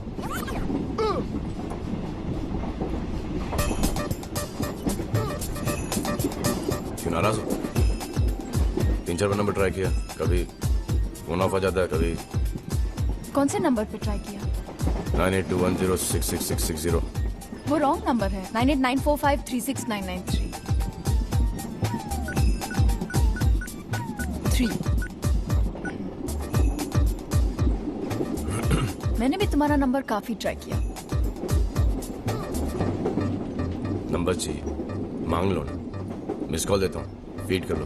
क्यों नाराज हो? 3-4 बार नंबर ट्राई किया, कभी फोन ऑफ आ जाता है, कभी। कौन से नंबर पे ट्राई किया? 9821066660। वो रॉन्ग नंबर है। 9894536993। 3 मैंने भी तुम्हारा नंबर काफी ट्राई किया। नंबर चाहिए, मांग लो ना। मिस कॉल देता हूँ, फीड कर लो।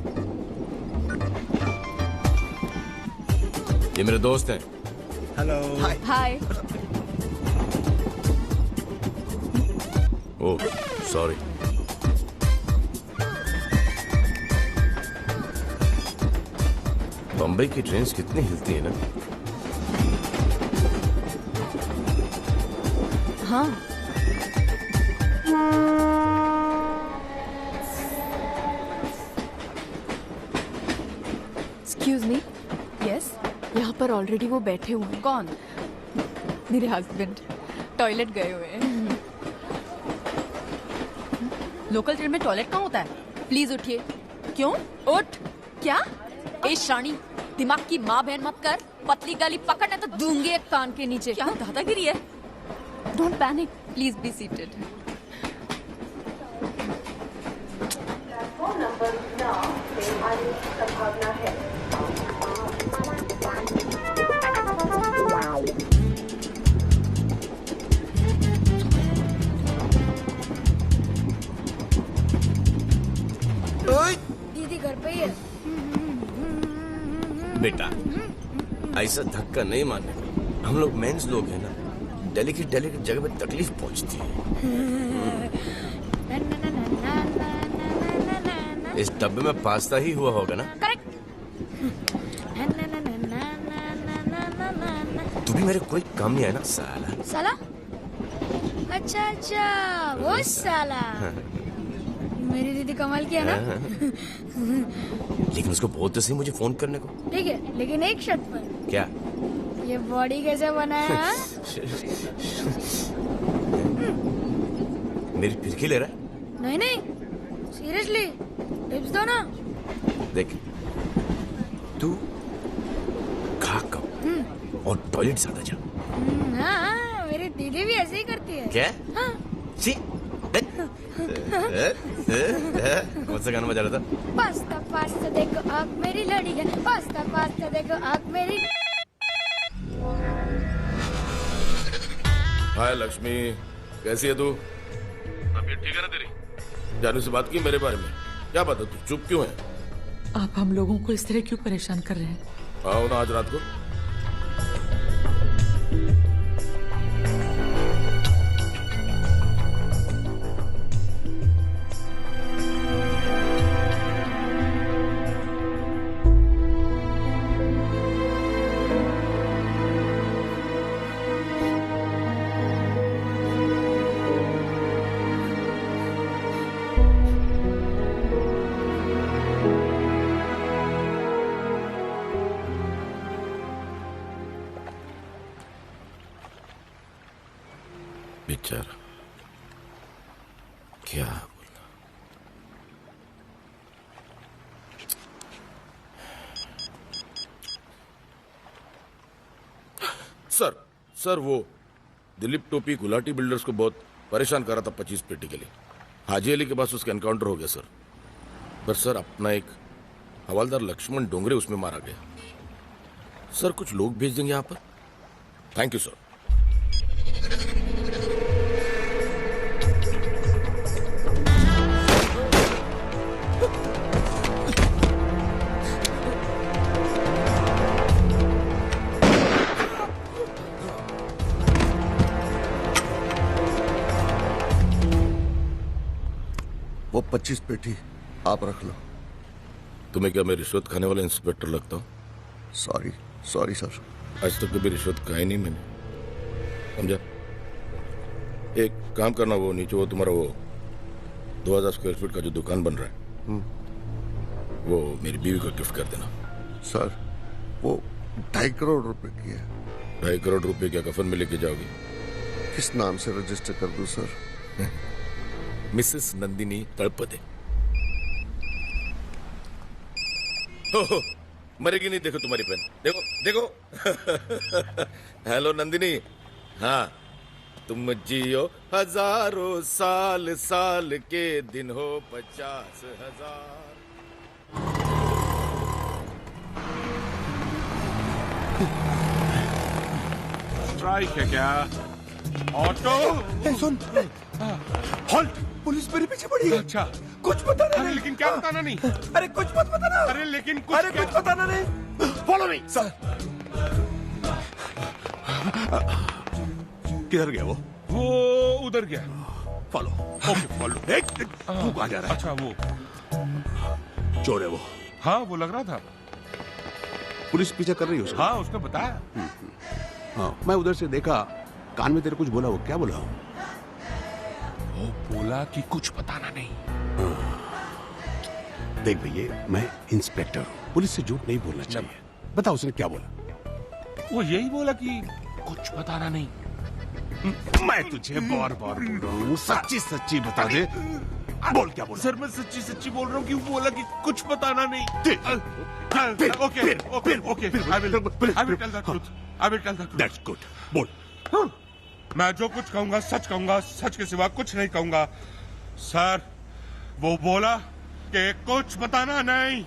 ये मेरे दोस्त हैं। Hello. Hi. Oh sorry. Bombay की ट्रेन्स कितनी हिलती है ना। हाँ। Excuse me. यस। यहाँ पर ऑलरेडी वो बैठे हुए हैं। कौन? मेरे हस्बैंड टॉयलेट गए हुए हैं। लोकल ट्रेन में टॉयलेट कहाँ होता है? प्लीज उठिए। क्यों? उठ। क्या? ए शानी, दिमाग की माँ बहन मत कर। पतली गली पकड़ने तो दूंगी एक कान के नीचे। क्या दादागिरी है? Don't panic, please be seated. दीदी घर पे ही है। बेटा ऐसा धक्का नहीं मारने का। हम लोग मेंस लोग हैं ना, डेलिकेट जगह पे तकलीफ पहुंचती है। इस डब्बे में पास्ता ही हुआ होगा ना? करेक्ट। तू भी मेरे कोई काम नहीं है ना साला। साला? अच्छा अच्छा, वो साला। मेरी दीदी कमाल की है ना? लेकिन उसको बहुत तो सही मुझे फोन करने को। ठीक है, लेकिन एक शर्त पर। क्या? ये बॉडी कैसे बनाया? मेरी फिरकी ले रहा है? नहीं नहीं, सीरियसली टिप्स दो ना। देख, तू खा कम और टॉयलेट ज्यादा जा। हाँ, मेरी दीदी भी ऐसे ही करती है। क्या? हाँ। सी कौन सा गाना बजा रहा था? पास्ता पास्ता देखो आँख मेरी लड़ी है, पास्ता पास्ता देखो आँख मेरी। हाय लक्ष्मी, कैसी है तू? तबीयत ठीक है ना तेरी? जानू से बात की मेरे बारे में? क्या बात है, तू चुप क्यों है? आप हम लोगों को इस तरह क्यों परेशान कर रहे हैं? आओ ना आज रात को। बेचारा क्या बोलना। सर वो दिलीप टोपी गुलाटी बिल्डर्स को बहुत परेशान कर रहा था 25 पेटी के लिए। हाजी अली के पास उसका एनकाउंटर हो गया सर। पर सर अपना एक हवालदार लक्ष्मण डोंगरे उसमें मारा गया। सर कुछ लोग भेज देंगे यहाँ पर? Thank you sir. वो 25 पेटी आप रख लो। तुम्हें क्या मैं रिश्वत खाने वाला इंस्पेक्टर लगता हूँ? Sorry sir. आज तक कभी रिश्वत खाई नहीं मैंने, समझा? एक काम करना, वो नीचे वो तुम्हारा वो 2000 स्क्वायर फीट का जो दुकान बन रहा है वो मेरी बीवी को गिफ्ट कर देना। सर वो 2.5 करोड़ रुपए की है। 2.5 करोड़ रुपए क्या कफन में लेके जाओगी? किस नाम से रजिस्टर कर दूं सर? मिसेस नंदिनी तड़पदे। हो, मरेगी नहीं। देखो तुम्हारी बहन, देखो हेलो नंदिनी। हाँ, तुम जियो हजारों साल, साल के दिन हो 50,000। स्ट्राइक है क्या? ऑटो सुन, हॉल्ट, पुलिस मेरे पीछे पड़ी है। अच्छा, कुछ बताना नहीं। लेकिन क्या बताना नहीं? अरे कुछ मत बताना। अरे लेकिन कुछ अरे कुछ बताना नहीं। Follow me sir. किधर गया वो उधर गया। फॉलो। Okay follow. तू कहाँ जा रहा है? अच्छा वो चोर है वो। हाँ वो लग रहा था। पुलिस पीछा कर रही है उसका। हाँ उसने बताया। हाँ मैं उधर से देखा, कान में तेरे कुछ बोला, वो क्या बोला? वो बोला कि कुछ बताना नहीं। देख भैया, मैं इंस्पेक्टर हूँ, पुलिस से झूठ नहीं बोलना चाहिए। बता उसने क्या बोला? वो यही बोला कि कुछ बताना नहीं। मैं तुझे बार बार बोल रहा हूँ, सच्ची सच्ची बता दे। बोल क्या बोला? सर मैं सच्ची सच्ची बोल रहा हूँ कि वो बोला कि कुछ बताना नहीं। Okay okay I will tell the truth. I will tell the truth. That's good. बोल। मैं जो कुछ कहूंगा सच के सिवा कुछ नहीं कहूंगा। सर वो बोला कि कुछ बताना नहीं।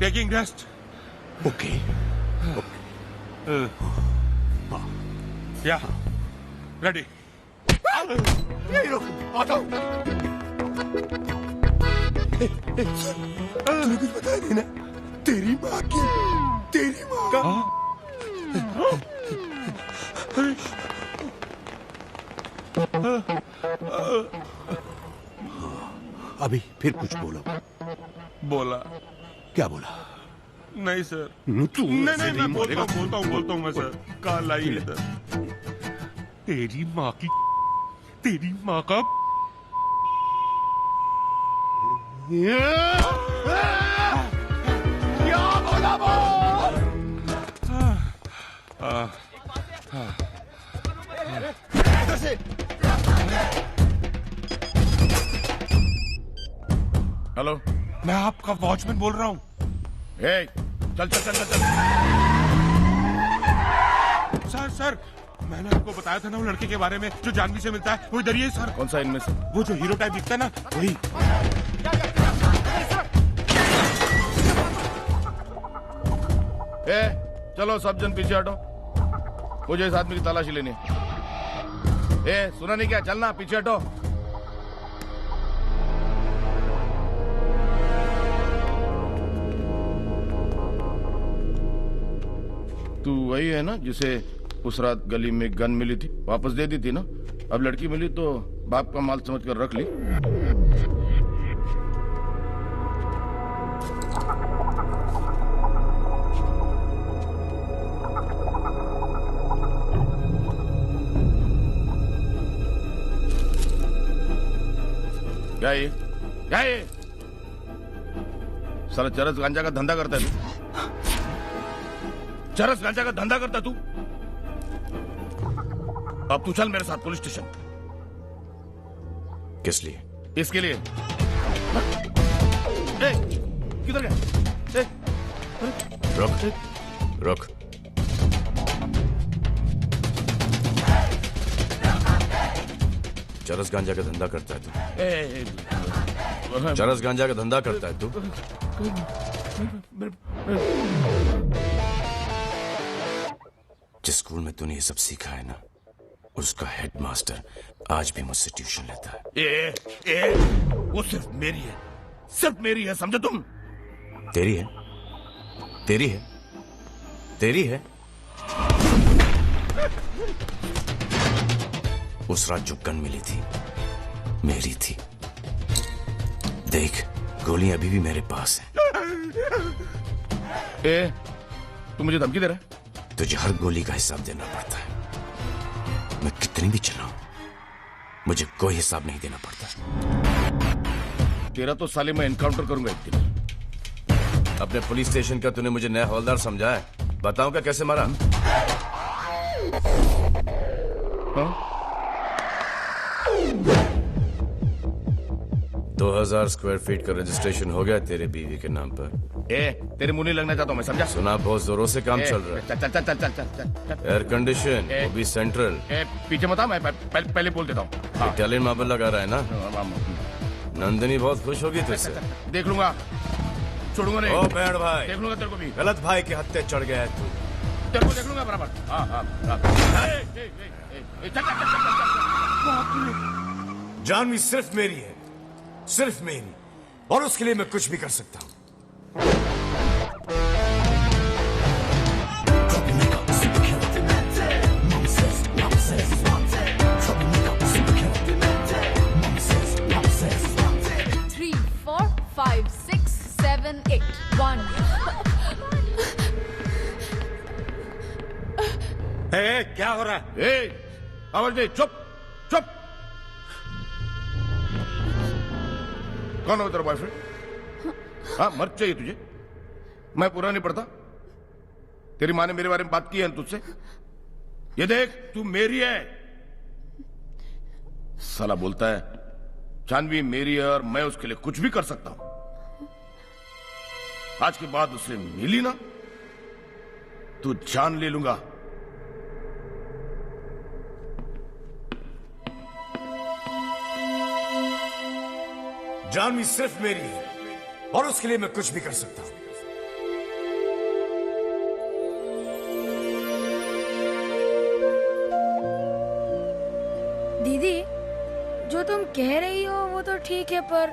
Taking rest. ओके। या रेडी। यही रुक, आता हूँ। तूने कुछ बताया नहीं ना? तेरी माँ की, तेरी माँ का। अभी फिर कुछ बोलो। बोला क्या बोला? नहीं सर। तू नहीं मैं बोलता हूँ मैं सर। कल आई इधर। तेरी माँ का क्या बोला बोल? हेलो, मैं आपका वॉचमैन बोल रहा हूँ। चल। सर मैंने आपको बताया था ना वो लड़के के बारे में जो जानवी से मिलता है। वो इधर ही है सर। कौन सा इनमें से? वो जो हीरो टाइप दिखता है ना, वही। चलो सब जन पीछे हटो, मुझे इस आदमी की तलाशी लेनी है। सुना नहीं क्या? चलना, पीछे हटो। तू वही है ना जिसे उस रात गली में गन मिली थी, वापस दे दी थी ना? अब लड़की मिली तो बाप का माल समझ कर रख ली। क्या ये साला चरस गांजा का धंधा करता है तू? चरस गांजा का धंधा करता तू? अब तू चल मेरे साथ पुलिस स्टेशन। किस लिए? इसके लिए। किधर गया? रुक। चरस गांजा का धंधा करता है तू? चरस गांजा का धंधा करता है तू? जिस स्कूल में तूने ये सब सीखा है ना, उसका हेडमास्टर आज भी मुझसे ट्यूशन लेता है। वो सिर्फ मेरी है, समझो तुम? तेरी है। उस रात जो गन मिली थी मेरी थी। देख, गोलियां अभी भी मेरे पास हैं। तू मुझे धमकी दे रहा है? तुझे हर गोली का हिसाब देना पड़ता है। मैं कितनी भी चलाऊं, मुझे कोई हिसाब नहीं देना पड़ता। तेरा तो साले मैं एनकाउंटर करूंगा एक दिन। अपने पुलिस स्टेशन का तूने मुझे नया हवलदार समझा है? बताऊं क्या कैसे मारा? 2000 स्क्वायर फीट का रजिस्ट्रेशन हो गया तेरे बीवी के नाम पर। तेरे मुंह नहीं लगना चाहता हूं मैं, समझा? सुना बहुत जोरों से काम चल रहा है। चल। एयर कंडीशन, वो भी सेंट्रल। पीछे मत आ, मैं पहले बोल देता हूँ। इटालियन मार्बल लगा रहा है ना? नंदिनी बहुत खुश होगी तुझसे। देख लूंगा, छोड़ूंगा नहीं। ओ बैंड भाई, देख लूंगा तेरे को भी। गलत भाई के हत्थे चढ़ गया है तू। तेरे को देख लूंगा बराबर। हाँ हाँ जानवी सिर्फ मेरी है, सिर्फ मेरी, और उसके लिए मैं कुछ भी कर सकता हूँ। क्या हो रहा है? आवाज नहीं, चुप चुप। कौन हो तेरा बॉयफ्रेंड? हाँ, मर्द चाहिए तुझे? मैं पूरा नहीं पढ़ता। तेरी माँ ने मेरे बारे में बात की है तुझसे? ये देख, तू मेरी है। साला बोलता है जानवी मेरी है और मैं उसके लिए कुछ भी कर सकता हूं। आज के बाद उसे मिली ना तो जान ले लूंगा। जानवी सिर्फ मेरी है और उसके लिए मैं कुछ भी कर सकता हूं। दीदी, जो तुम कह रही हो वो तो ठीक है, पर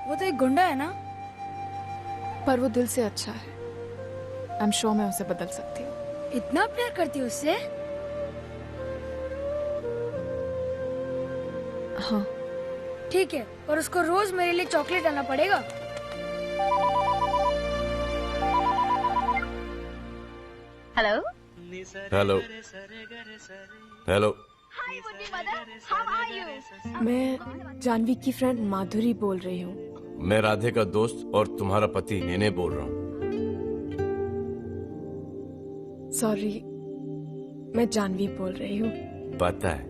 वो तो एक गुंडा है ना। पर वो दिल से अच्छा है। आई एम श्योर मैं उसे बदल सकती हूँ। इतना प्यार करती हो उससे? हाँ। ठीक है, पर उसको रोज मेरे लिए चॉकलेट लाना पड़ेगा। Hello hello hello. मैं जानवी की फ्रेंड माधुरी बोल रही हूँ। मैं राधे का दोस्त और तुम्हारा पति नेने बोल रहा हूँ। सॉरी, मैं जानवी बोल रही हूँ। पता है।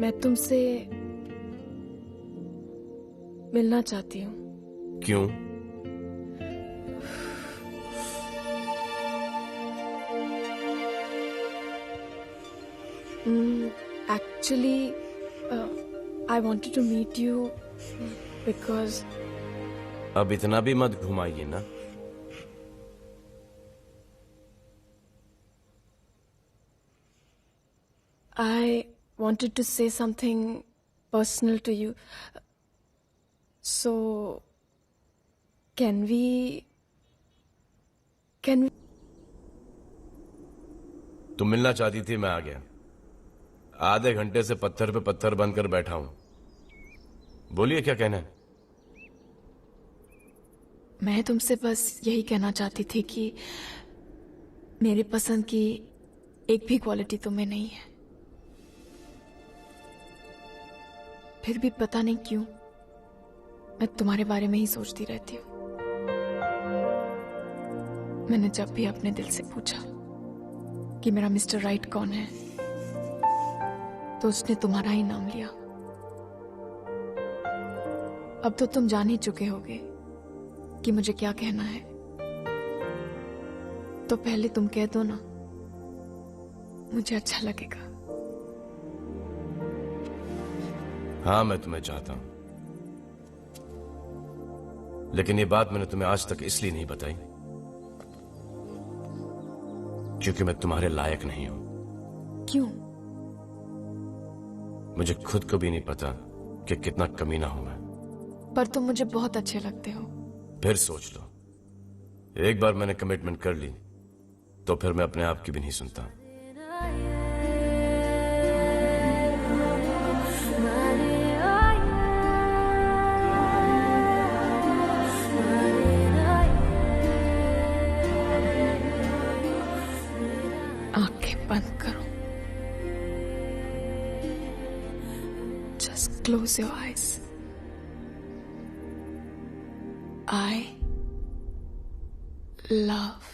मैं तुमसे मिलना चाहती हूँ। क्यों? Actually, I wanted to meet you because अब इतना भी मत घुमाइए ना। I wanted to say something personal to you. So, can we? तुम मिलना चाहती थी, मैं आ गया। आधे घंटे से पत्थर पे पत्थर बनकर बैठा हूं। बोलिए, क्या कहना है? मैं तुमसे बस यही कहना चाहती थी कि मेरी पसंद की एक भी क्वालिटी तुम्हें नहीं है। फिर भी पता नहीं क्यों मैं तुम्हारे बारे में ही सोचती रहती हूँ। मैंने जब भी अपने दिल से पूछा कि मेरा मिस्टर राइट कौन है, तो उसने तुम्हारा ही नाम लिया। अब तो तुम जान ही चुके होगे कि मुझे क्या कहना है, तो पहले तुम कह दो ना, मुझे अच्छा लगेगा। हाँ, मैं तुम्हें चाहता हूं, लेकिन ये बात मैंने तुम्हें आज तक इसलिए नहीं बताई क्योंकि मैं तुम्हारे लायक नहीं हूं। क्यों? मुझे खुद को भी नहीं पता कि कितना कमीना हूं मैं। पर तुम मुझे बहुत अच्छे लगते हो। फिर सोच लो, एक बार मैंने कमिटमेंट कर ली तो फिर मैं अपने आप की भी नहीं सुनता। आंखें बंद करो। Just close your eyes. I love.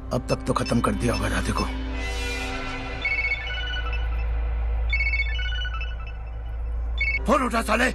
अब तक तो खत्म कर दिया होगा राधे को। फोन उठा साले।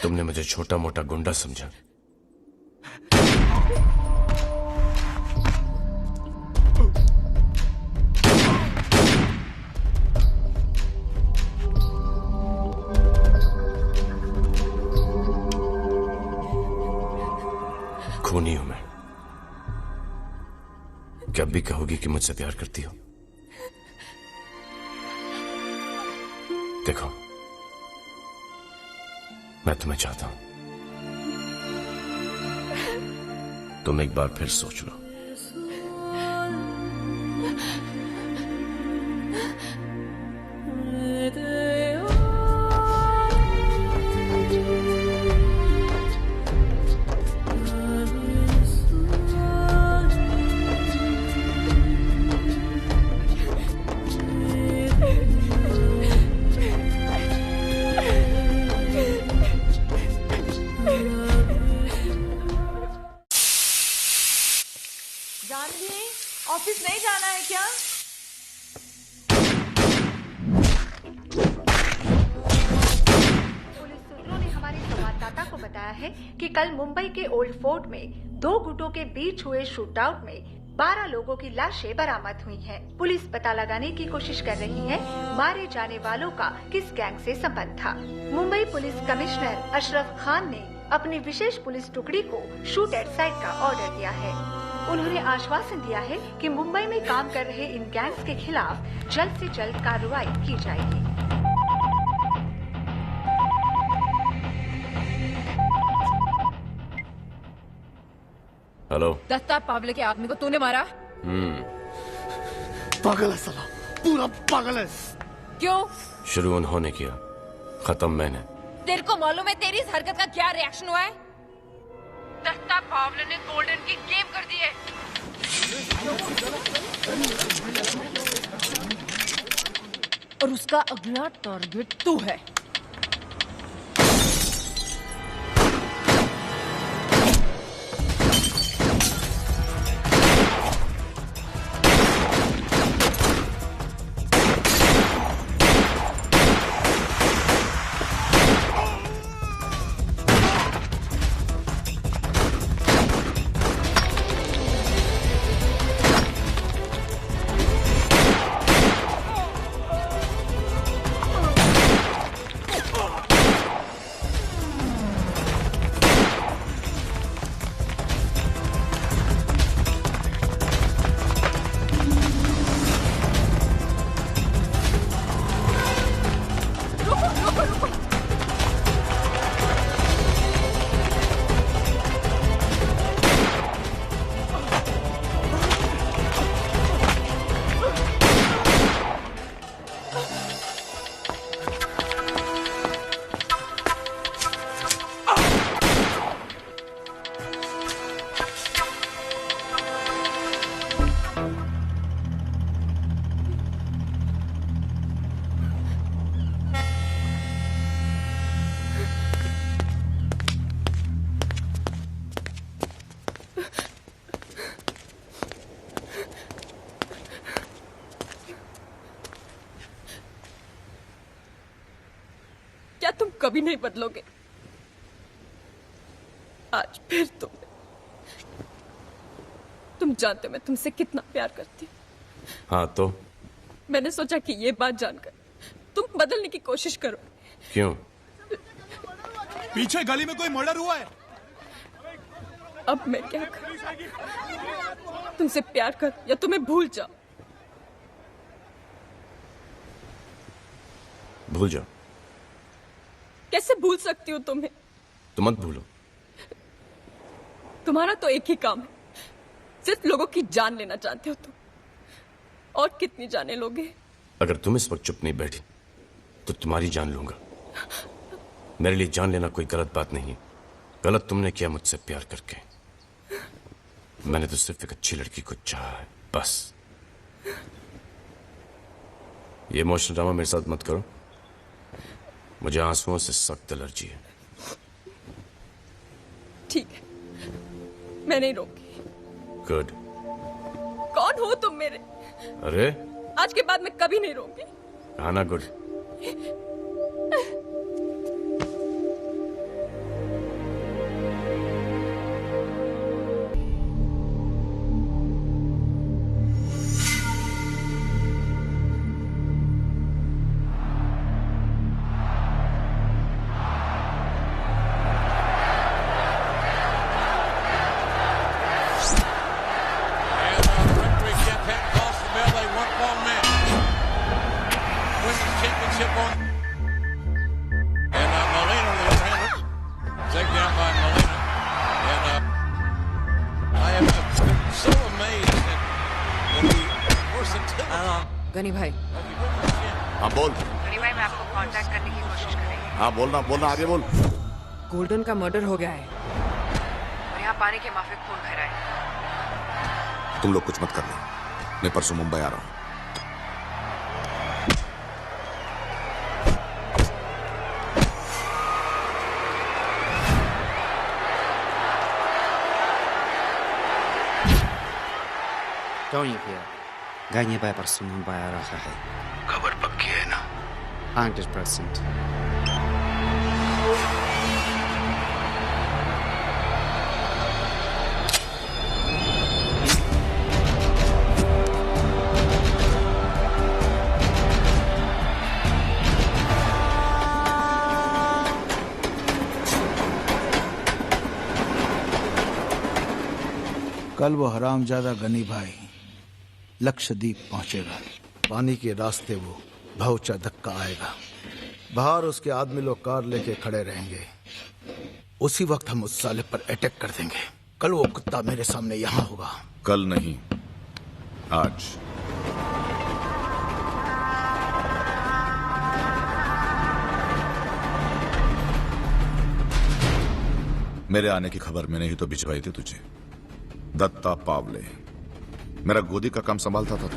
तुमने मुझे छोटा मोटा गुंडा समझा। खूनी हूं मैं। क्या भी कहोगी कि मुझसे प्यार करती हो? देखो, मैं तुम्हें चाहता हूं। तुम एक बार फिर सोच लो। जानवी, ऑफिस नहीं जाना है क्या? पुलिस सूत्रों ने हमारे संवाददाता को बताया है कि कल मुंबई के ओल्ड फोर्ट में 2 गुटों के बीच हुए शूटआउट में 12 लोगों की लाशें बरामद हुई हैं। पुलिस पता लगाने की कोशिश कर रही है मारे जाने वालों का किस गैंग से संबंध था। मुंबई पुलिस कमिश्नर अशरफ खान ने अपनी विशेष पुलिस टुकड़ी को शूट एट साइट का ऑर्डर दिया है। उन्होंने आश्वासन दिया है कि मुंबई में काम कर रहे इन गैंग्स के खिलाफ जल्द से जल्द कार्रवाई की जाएगी। हेलो। दत्ता पावले के आदमी को तूने मारा? पागल है साला, पूरा पागल है। क्यों? शुरू उन्होंने किया, खत्म मैंने। तेरे को मालूम है तेरी इस हरकत का क्या रिएक्शन हुआ है? दत्ता पावले ने गोल्डन की गेम कर दी है। और उसका अगला टारगेट तू है। कभी नहीं बदलोगे। आज फिर तुम जानते हो मैं तुमसे कितना प्यार करती हूँ। हाँ तो मैंने सोचा कि ये बात जानकर तुम बदलने की कोशिश करो। क्यों? पीछे गली में कोई मर्डर हुआ है। अब मैं क्या करूं? तुमसे प्यार कर या तुम्हें भूल जाओ। भूल जाओ। कैसे भूल सकती हूँ तुम्हें? तो मत भूलो। तुम्हारा तो एक ही काम है, सिर्फ लोगों की जान लेना चाहते हो तुम। और कितनी जाने लोगे? अगर तुम इस वक्त चुप नहीं बैठी तो तुम्हारी जान लूंगा। मेरे लिए जान लेना कोई गलत बात नहीं है। गलत तुमने किया मुझसे प्यार करके। मैंने तो सिर्फ एक अच्छी लड़की को चाहा है, बस। ये इमोशनल ड्रामा मेरे साथ मत करो। मुझे आंसुओं से सख्त एलर्जी है। ठीक है, मैं नहीं रोकी। गुड। कौन हो तुम मेरे? अरे आज के बाद मैं कभी नहीं रोऊंगी। कहा ना गुड। गनी भाई। हाँ बोल। गनी भाई, मैं आपको कांटेक्ट करने की कोशिश कर रही हूँ। हाँ बोलना बोलना, आगे बोल। गोल्डन का मर्डर हो गया है और यहाँ पानी के माफिक खून बह रहा है। तुम लोग कुछ मत करना, मैं परसों मुंबई आ रहा हूँ। Don't you fear? Gagné by परसों मुंबई आ रहा है। खबर पक्की है ना? 100%। कल वो हरामजादा गनी भाई लक्षद्वीप पहुंचेगा। पानी के रास्ते वो भौचा धक्का आएगा। बाहर उसके आदमी लोग कार लेके खड़े रहेंगे। उसी वक्त हम उस साले पर अटैक कर देंगे। कल वो कुत्ता मेरे सामने यहाँ होगा। कल नहीं, आज। मेरे आने की खबर मैंने ही तो भिजवाई थी तुझे। दत्ता पावले मेरा गोदी का काम संभालता था तू।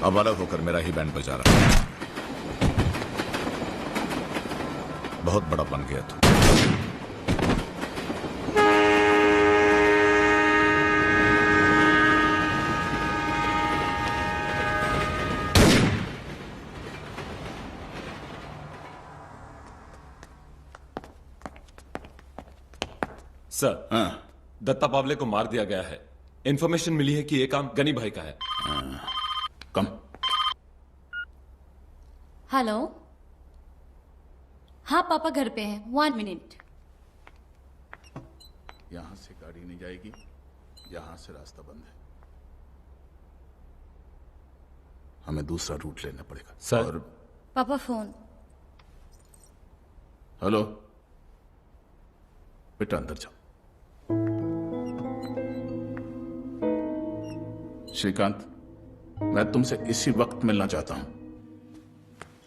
अब अलग होकर मेरा ही बैंड बजा रहा है। बहुत बड़ा बन गया तू। सर, दत्ता पावले को मार दिया गया है। इंफॉर्मेशन मिली है कि ये काम गनी भाई का है। कम। हेलो। हाँ पापा घर पे हैं। 1 मिनट। यहां से गाड़ी नहीं जाएगी, यहां से रास्ता बंद है। हमें दूसरा रूट लेना पड़ेगा। सर। और पापा फोन। हेलो बेटा, अंदर जाओ। श्रीकांत, मैं तुमसे इसी वक्त मिलना चाहता हूं।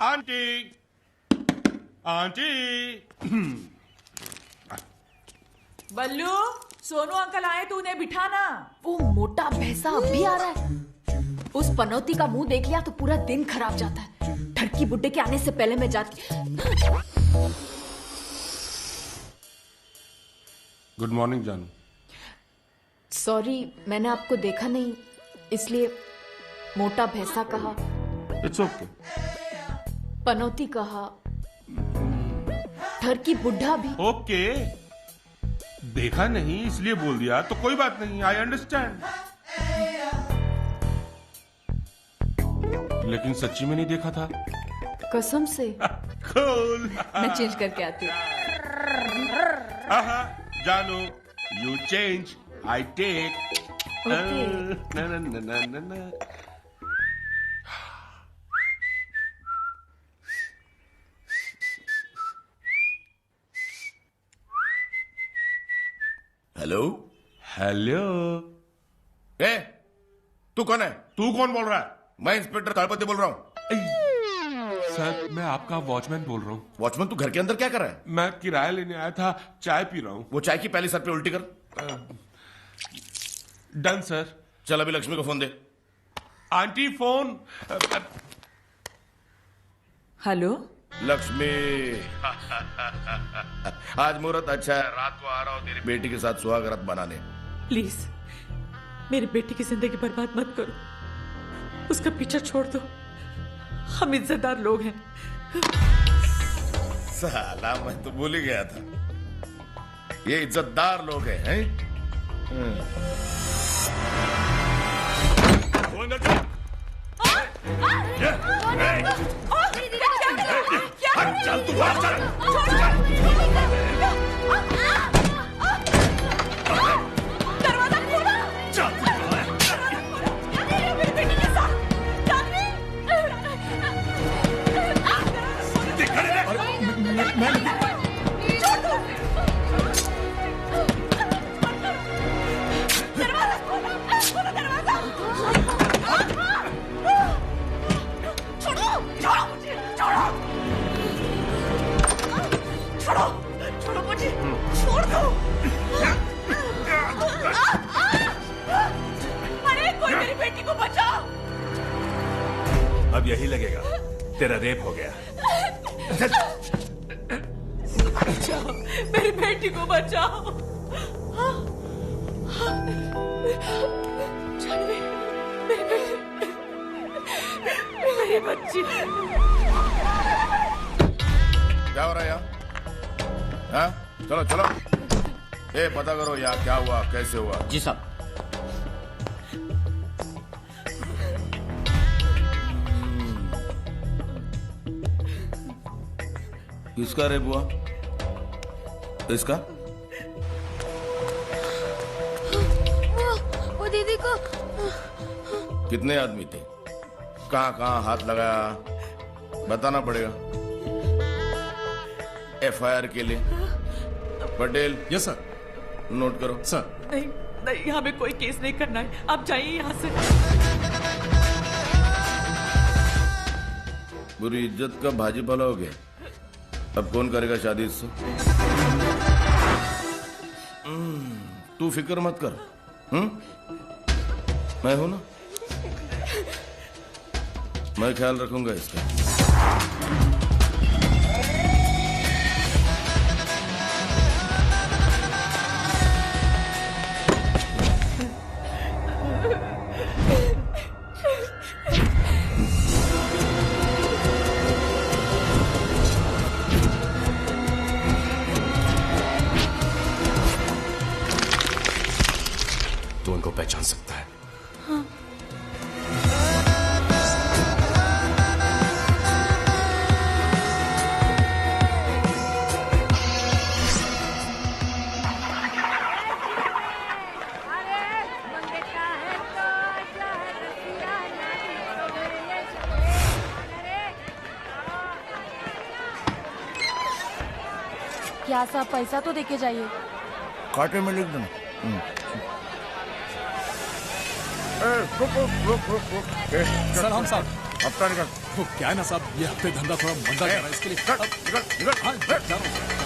Aunty, aunty. Ballu, Sonu uncle आए तो उन्हें बिठाना। वो मोटा भैंसा अभी आ रहा है। उस पनौती का मुंह देख लिया तो पूरा दिन खराब जाता है। ठरकी बुड्ढे के आने से पहले मैं जाती। गुड मॉर्निंग जानू। सॉरी, मैंने आपको देखा नहीं, इसलिए मोटा भैंसा कहा। It's okay. पनौती कहा, ठरकी बुढ़ा भी। ओके, देखा नहीं इसलिए बोल दिया तो कोई बात नहीं, आई अंडरस्टैंड। लेकिन सच्ची में नहीं देखा था। कसम से। Cool. मैं चेंज करके आती हूँ। जानो, you change, I take. Hello hello. ए, तू कौन है? तू कौन बोल रहा है? मैं इंस्पेक्टर तलपति बोल रहा हूँ। सर, मैं आपका वॉचमैन बोल रहा हूँ। वॉचमैन, तू घर के अंदर क्या कर रहा है? मैं किराया लेने आया था, चाय पी रहा हूँ। वो चाय की पहली सर पे उल्टी कर। Done sir. चल अभी लक्ष्मी को फोन दे। Aunty phone. हेलो लक्ष्मी। आज मुहूर्त अच्छा है, रात को आ रहा हूँ तेरी बेटी के साथ सुहागरात बनाने। प्लीज मेरी बेटी की जिंदगी बर्बाद मत करो, उसका पीछा छोड़ दो। हम इज्जतदार लोग हैं। साला, मैं तो भूल ही गया था, ये इज्जतदार लोग हैं। चल तू बाहर चल। दरवाजा खोलो। मेरी बेटी के साथ छोड़ दो। दरवाजा खोलो, खोलो दरवाजा। छोड़ो, छोड़ो मुझे, छोड़ो, छोड़ो, छोड़ो मुझे, छोड़ दो। अरे कोई मेरी बेटी को बचाओ। अब यही लगेगा तेरा रेप हो गया। बचाओ, मेरी बेटी को बचाओ। जानवी, मेरी बेटी, मेरी बच्ची। क्या हो रहा है यहाँ? हाँ? चलो चलो, ए पता करो यहाँ क्या हुआ, कैसे हुआ। जी साहब। किसका रेप हुआ? इसका? वो दीदी को। कितने आदमी थे? कहाँ कहाँ हाथ लगाया, बताना पड़ेगा FIR के लिए। पटेल। Yes sir. नोट करो। सर। नहीं नहीं, हमें कोई केस नहीं करना है, आप जाइए यहाँ से। बुरी इज्जत का भाजी पाला हो गया। अब कौन करेगा शादी इससे? तू फिक्र मत कर, मैं हूं ना, मैं ख्याल रखूंगा इसका। तू उनको पहचान सकता है? हाँ। क्या साहब, पैसा तो देके जाइए। काटे में लिख देना। सलाम साहब। हफ्ता निकल। वो क्या है ना साहब, ये हफ्ते धंधा थोड़ा मंदा जा रहा है, इसके लिए। निकल निकल। हाँ, जा रहा हूँ।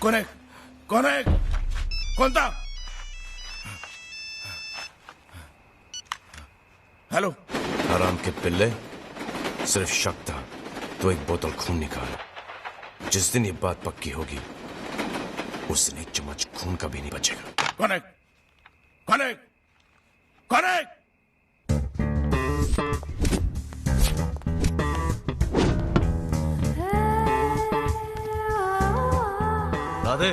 कौन है? कौन है? कौन था? हेलो। आराम के पिल्ले, सिर्फ शक था तो एक बोतल खून निकाल। जिस दिन ये बात पक्की होगी उस दिन एक चम्मच खून का भी नहीं बचेगा। कौन है? कौन है? कौन है? राधे,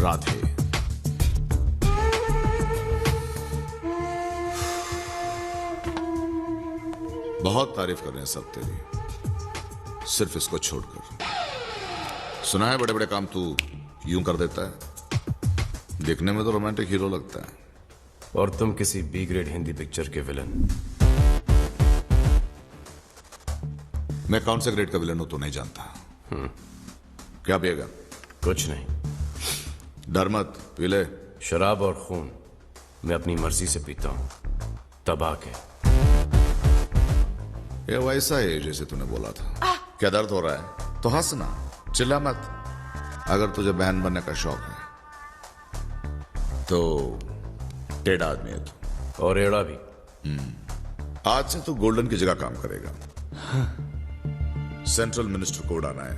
राधे, बहुत तारीफ कर रहे हैं सब तेरी, सिर्फ इसको छोड़कर। सुना है बड़े बड़े काम तू यूं कर देता है, देखने में तो रोमांटिक हीरो लगता है। और तुम किसी बी ग्रेड हिंदी पिक्चर के विलन। मैं कौन से ग्रेड का विलन हूं तो नहीं जानता। क्या पिएगा? कुछ नहीं। डर मत, पी ले। शराब और खून मैं अपनी मर्जी से पीता हूं, तबाह के। ये वैसा है जैसे तूने बोला था। क्या दर्द हो रहा है? तो हंसना, चिल्ला मत। अगर तुझे बहन बनने का शौक है तो टेढ़ा आदमी है तू। और एड़ा भी। आज से तू गोल्डन की जगह काम करेगा। सेंट्रल मिनिस्टर कोड आना है,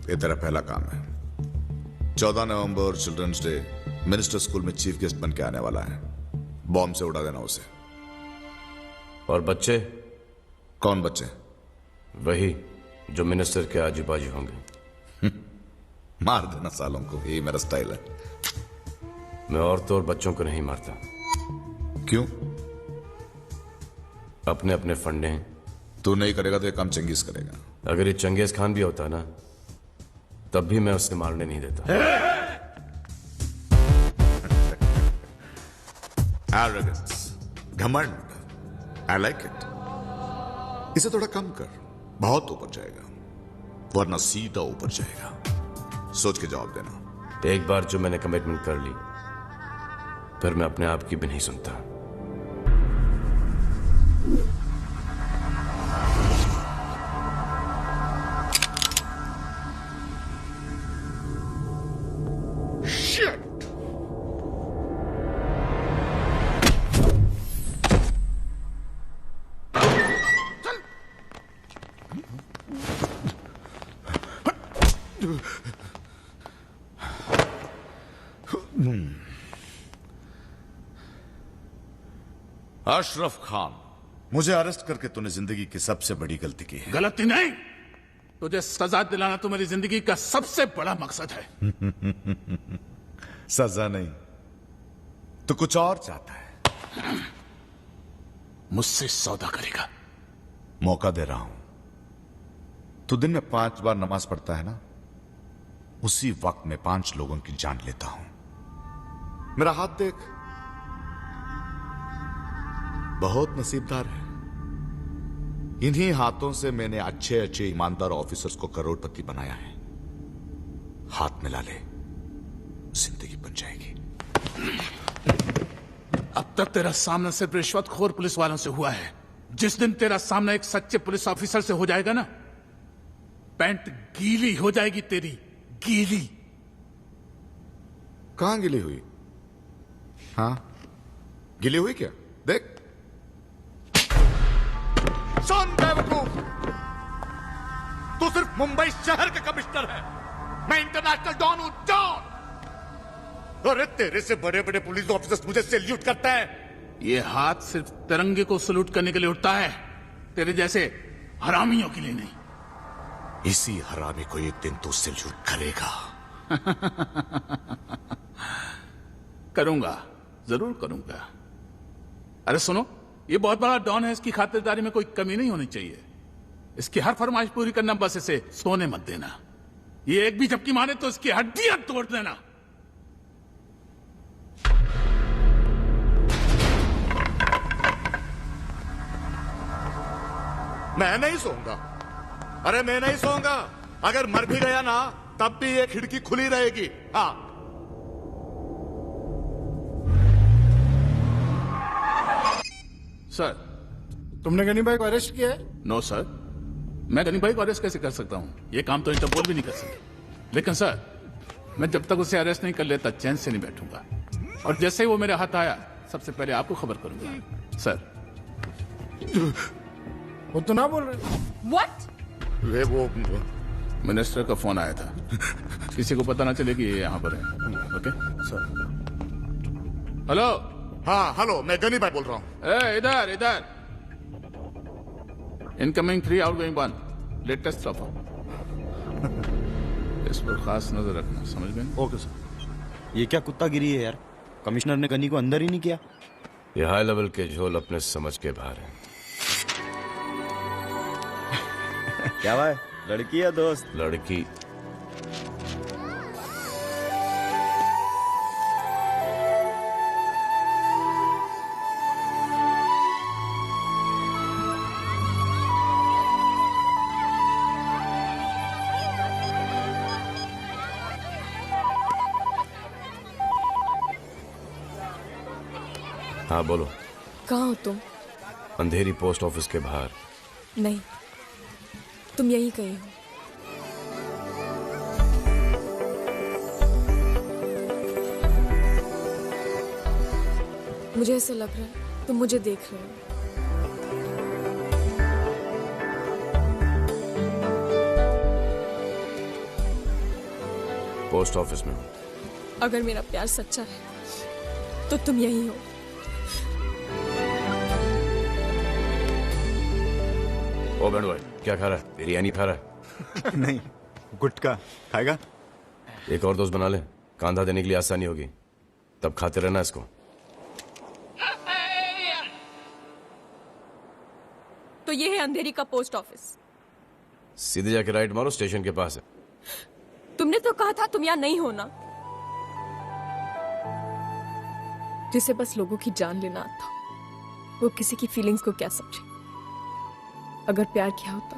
ये तेरा पहला काम है। 14 नवंबर चिल्ड्रंस डे मिनिस्टर स्कूल में चीफ गेस्ट बन के आने वाला है। बॉम्ब से उड़ा देना उसे। और बच्चे? कौन बच्चे? वही जो मिनिस्टर के आजू बाजू होंगे। मार देना सालों को, यही मेरा स्टाइल है। मैं औरतों और बच्चों को नहीं मारता। क्यों? अपने अपने फंडे हैं। तू नहीं करेगा तो ये काम चंगेज करेगा। अगर ये चंगेज खान भी होता ना तब भी मैं उसे मारने नहीं देता। Arrogance, घमंड, I like it. इसे थोड़ा कम कर, बहुत ऊपर जाएगा, वरना सीधा ऊपर जाएगा। सोच के जवाब देना। एक बार जो मैंने कमिटमेंट कर ली फिर मैं अपने आप की भी नहीं सुनता। अशरफ खान, मुझे अरेस्ट करके तूने जिंदगी की सबसे बड़ी गलती की है। गलती नहीं, तुझे सजा दिलाना तो मेरी जिंदगी का सबसे बड़ा मकसद है। सजा नहीं, तो कुछ और चाहता है। मुझसे सौदा करेगा। मौका दे रहा हूं। तू दिन में 5 बार नमाज पढ़ता है ना, उसी वक्त में 5 लोगों की जान लेता हूं। मेरा हाथ देख, बहुत नसीबदार है। इन्हीं हाथों से मैंने अच्छे अच्छे ईमानदार ऑफिसर्स को करोड़पति बनाया है। हाथ मिला ले, जिंदगी बन जाएगी। अब तक तेरा सामना सिर्फ रिश्वतखोर पुलिस वालों से हुआ है। जिस दिन तेरा सामना एक सच्चे पुलिस ऑफिसर से हो जाएगा ना, पैंट गीली हो जाएगी तेरी, गीली। कहां गिली हुई? हाँ, गिली हुई क्या? देख। सुन बेवकूफ, तू सिर्फ मुंबई शहर का कमिश्नर है, मैं इंटरनेशनल डॉन हूं, डॉन। अरे तेरे से बड़े बड़े पुलिस ऑफिसर्स मुझे सैल्यूट करते हैं। ये हाथ सिर्फ तिरंगे को सलूट करने के लिए उठता है, तेरे जैसे हरामियों के लिए नहीं। इसी हरामी को एक दिन तू सैल्यूट करेगा। करूंगा, जरूर करूंगा। अरे सुनो, ये बहुत बड़ा डॉन है, इसकी खातिरदारी में कोई कमी नहीं होनी चाहिए। इसकी हर फरमाइश पूरी करना, बस इसे सोने मत देना। ये एक भी झपकी मारे तो इसकी हड्डियां तोड़ देना। मैं नहीं सोऊंगा। अरे मैं नहीं सोऊंगा। अगर मर भी गया ना तब भी ये खिड़की खुली रहेगी। हाँ। सर, तुमने गनी भाई को अरेस्ट किया है? नो सर, मैं गनी भाई को अरेस्ट कैसे कर सकता हूँ? ये काम तो इंटरपोल भी नहीं कर सकती। लेकिन सर, मैं जब तक उसे अरेस्ट नहीं कर लेता चैन से नहीं बैठूंगा, और जैसे ही वो मेरे हाथ आया सबसे पहले आपको खबर करूंगा। सर, वो तो ना बोल रहे। What? वो मिनिस्टर का फोन आया था, किसी को पता ना चले कि ये यहाँ पर है। Okay sir. हेलो। हाँ हेलो, मैं गनी भाई बोल रहा हूँ। इधर इधर। Incoming 3, outgoing 1, latest offer. इस पर खास नजर रखना, समझ गए? Okay sir. ये क्या कुत्तागिरी है यार? कमिश्नर ने गनी को अंदर ही नहीं किया। ये हाई लेवल के झोल अपने समझ के बाहर है। क्या भाई, लड़की या दोस्त? लड़की। हाँ बोलो। कहाँ हो तुम? अंधेरी पोस्ट ऑफिस के बाहर। नहीं, तुम यहीं कहीं हो। मुझे ऐसा लग रहा है तुम मुझे देख रहे हो। पोस्ट ऑफिस में हूँ। अगर मेरा प्यार सच्चा है तो तुम यहीं हो। ओ बैंड भाई, क्या खा रहा है? बिरयानी खा रहा है? नहीं, गुटखा खाएगा। एक और दोस्त बना ले, कांधा देने के लिए आसानी होगी, तब खाते रहना इसको। तो ये है अंधेरी का पोस्ट ऑफिस। सीधे जाके राइट मारो, स्टेशन के पास है। तुमने तो कहा था तुम यहाँ नहीं होना। जिसे बस लोगों की जान लेना आता, वो किसी की फीलिंग्स को क्या समझे। अगर प्यार किया होता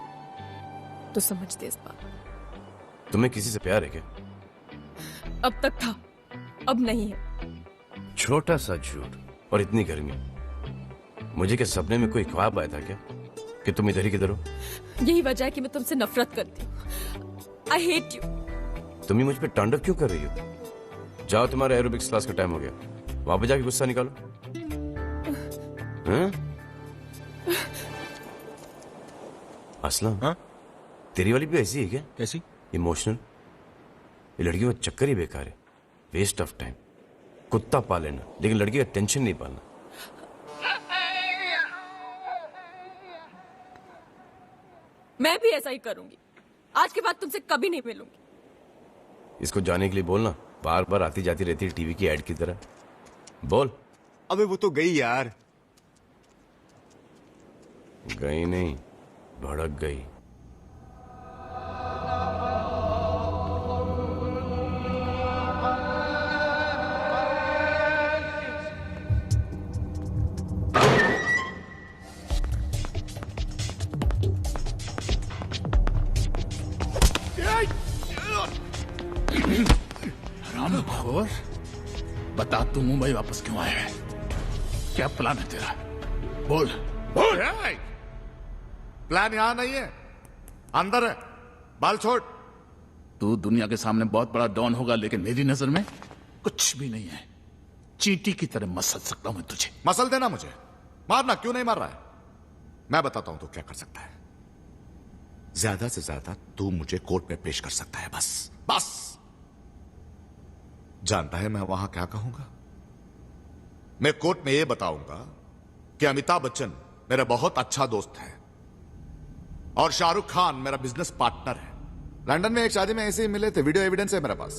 तो समझते इस बात। तुम्हें किसी से प्यार है क्या? अब तक था, अब नहीं है। छोटा सा झूठ और इतनी गर्मी। मुझे क्या सपने में कोई ख्वाब आया था क्या कि तुम इधर ही किधर हो? यही वजह है कि मैं तुमसे नफरत करती हूँ। I hate you. तुम ही मुझ पे तांडव क्यों कर रही हो? जाओ, तुम्हारे एरोबिक्स क्लास का टाइम हो गया, वहां पे जाके गुस्सा निकालो। हैं? असलम, हाँ? तेरी वाली भी ऐसी है क्या? कैसी? इमोशनल। ये लड़कियों का चक्कर ही बेकार है, वेस्ट ऑफ टाइम। कुत्ता पाल लेना, लेकिन लड़की का टेंशन नहीं पालना। मैं भी ऐसा ही करूंगी। आज के बाद तुमसे कभी नहीं मिलूंगी। इसको जाने के लिए बोलना, बार बार आती जाती रहती है टीवी की एड की तरह। बोल। अबे वो तो गई यार। गई नहीं, भड़क गई। रामखोर, बता तू मुंबई वापस क्यों आया है? क्या प्लान है तेरा? बोल बोल। प्लान यहां नहीं है, अंदर है। बाल छोड़। तू दुनिया के सामने बहुत बड़ा डॉन होगा, लेकिन मेरी नजर में कुछ भी नहीं है। चींटी की तरह मसल सकता हूं मैं तुझे। मसल देना मुझे, मारना। क्यों नहीं मार रहा है? मैं बताता हूं तू क्या कर सकता है। ज्यादा से ज्यादा तू मुझे कोर्ट में पेश कर सकता है, बस बस। जानता है मैं वहां क्या कहूंगा? मैं कोर्ट में यह बताऊंगा कि अमिताभ बच्चन मेरा बहुत अच्छा दोस्त है और शाहरुख खान मेरा बिजनेस पार्टनर है। लंदन में एक शादी में ऐसे ही मिले थे, वीडियो एविडेंस है मेरे पास।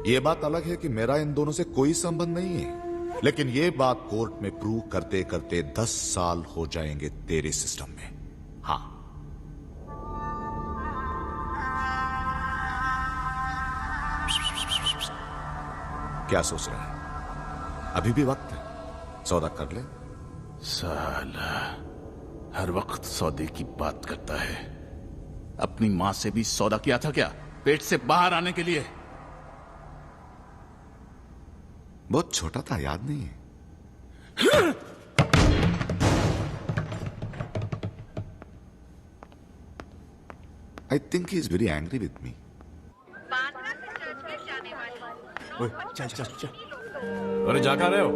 यह बात अलग है कि मेरा इन दोनों से कोई संबंध नहीं है, लेकिन यह बात कोर्ट में प्रूव करते करते 10 साल हो जाएंगे तेरे सिस्टम में। हाँ, क्या सोच रहा है? अभी भी वक्त है, सौदा कर ले। साला हर वक्त सौदे की बात करता है। अपनी मां से भी सौदा किया था क्या? पेट से बाहर आने के लिए। बहुत छोटा था, याद नहीं है। I think he is very angry with me. चल चल चल। अरे जा कहाँ रहे हो?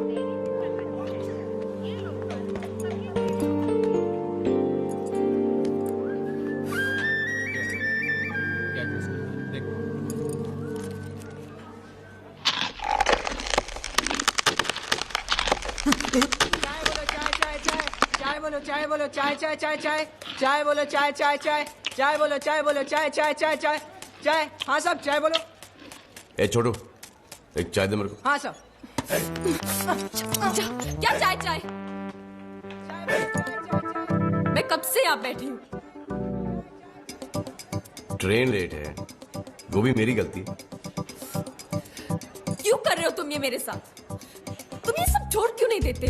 चाय बोलो चाय बोलो चाय चाय चाय चाय चाय बोलो चाय चाय चाय चाय बोलो चाय बोलो चाय चाय चाय चाय चाय। हाँ साहब चाय बोलो। ए छोटू, एक चाय दे मेरे को। हाँ साहब। क्या चाय चाय? मैं कब से यहाँ बैठी हूँ। ट्रेन लेट है, वो भी मेरी गलती है। क्यों कर रहे हो तुम ये मेरे साथ? तुम ये सब छोड़ क्यों नहीं देते?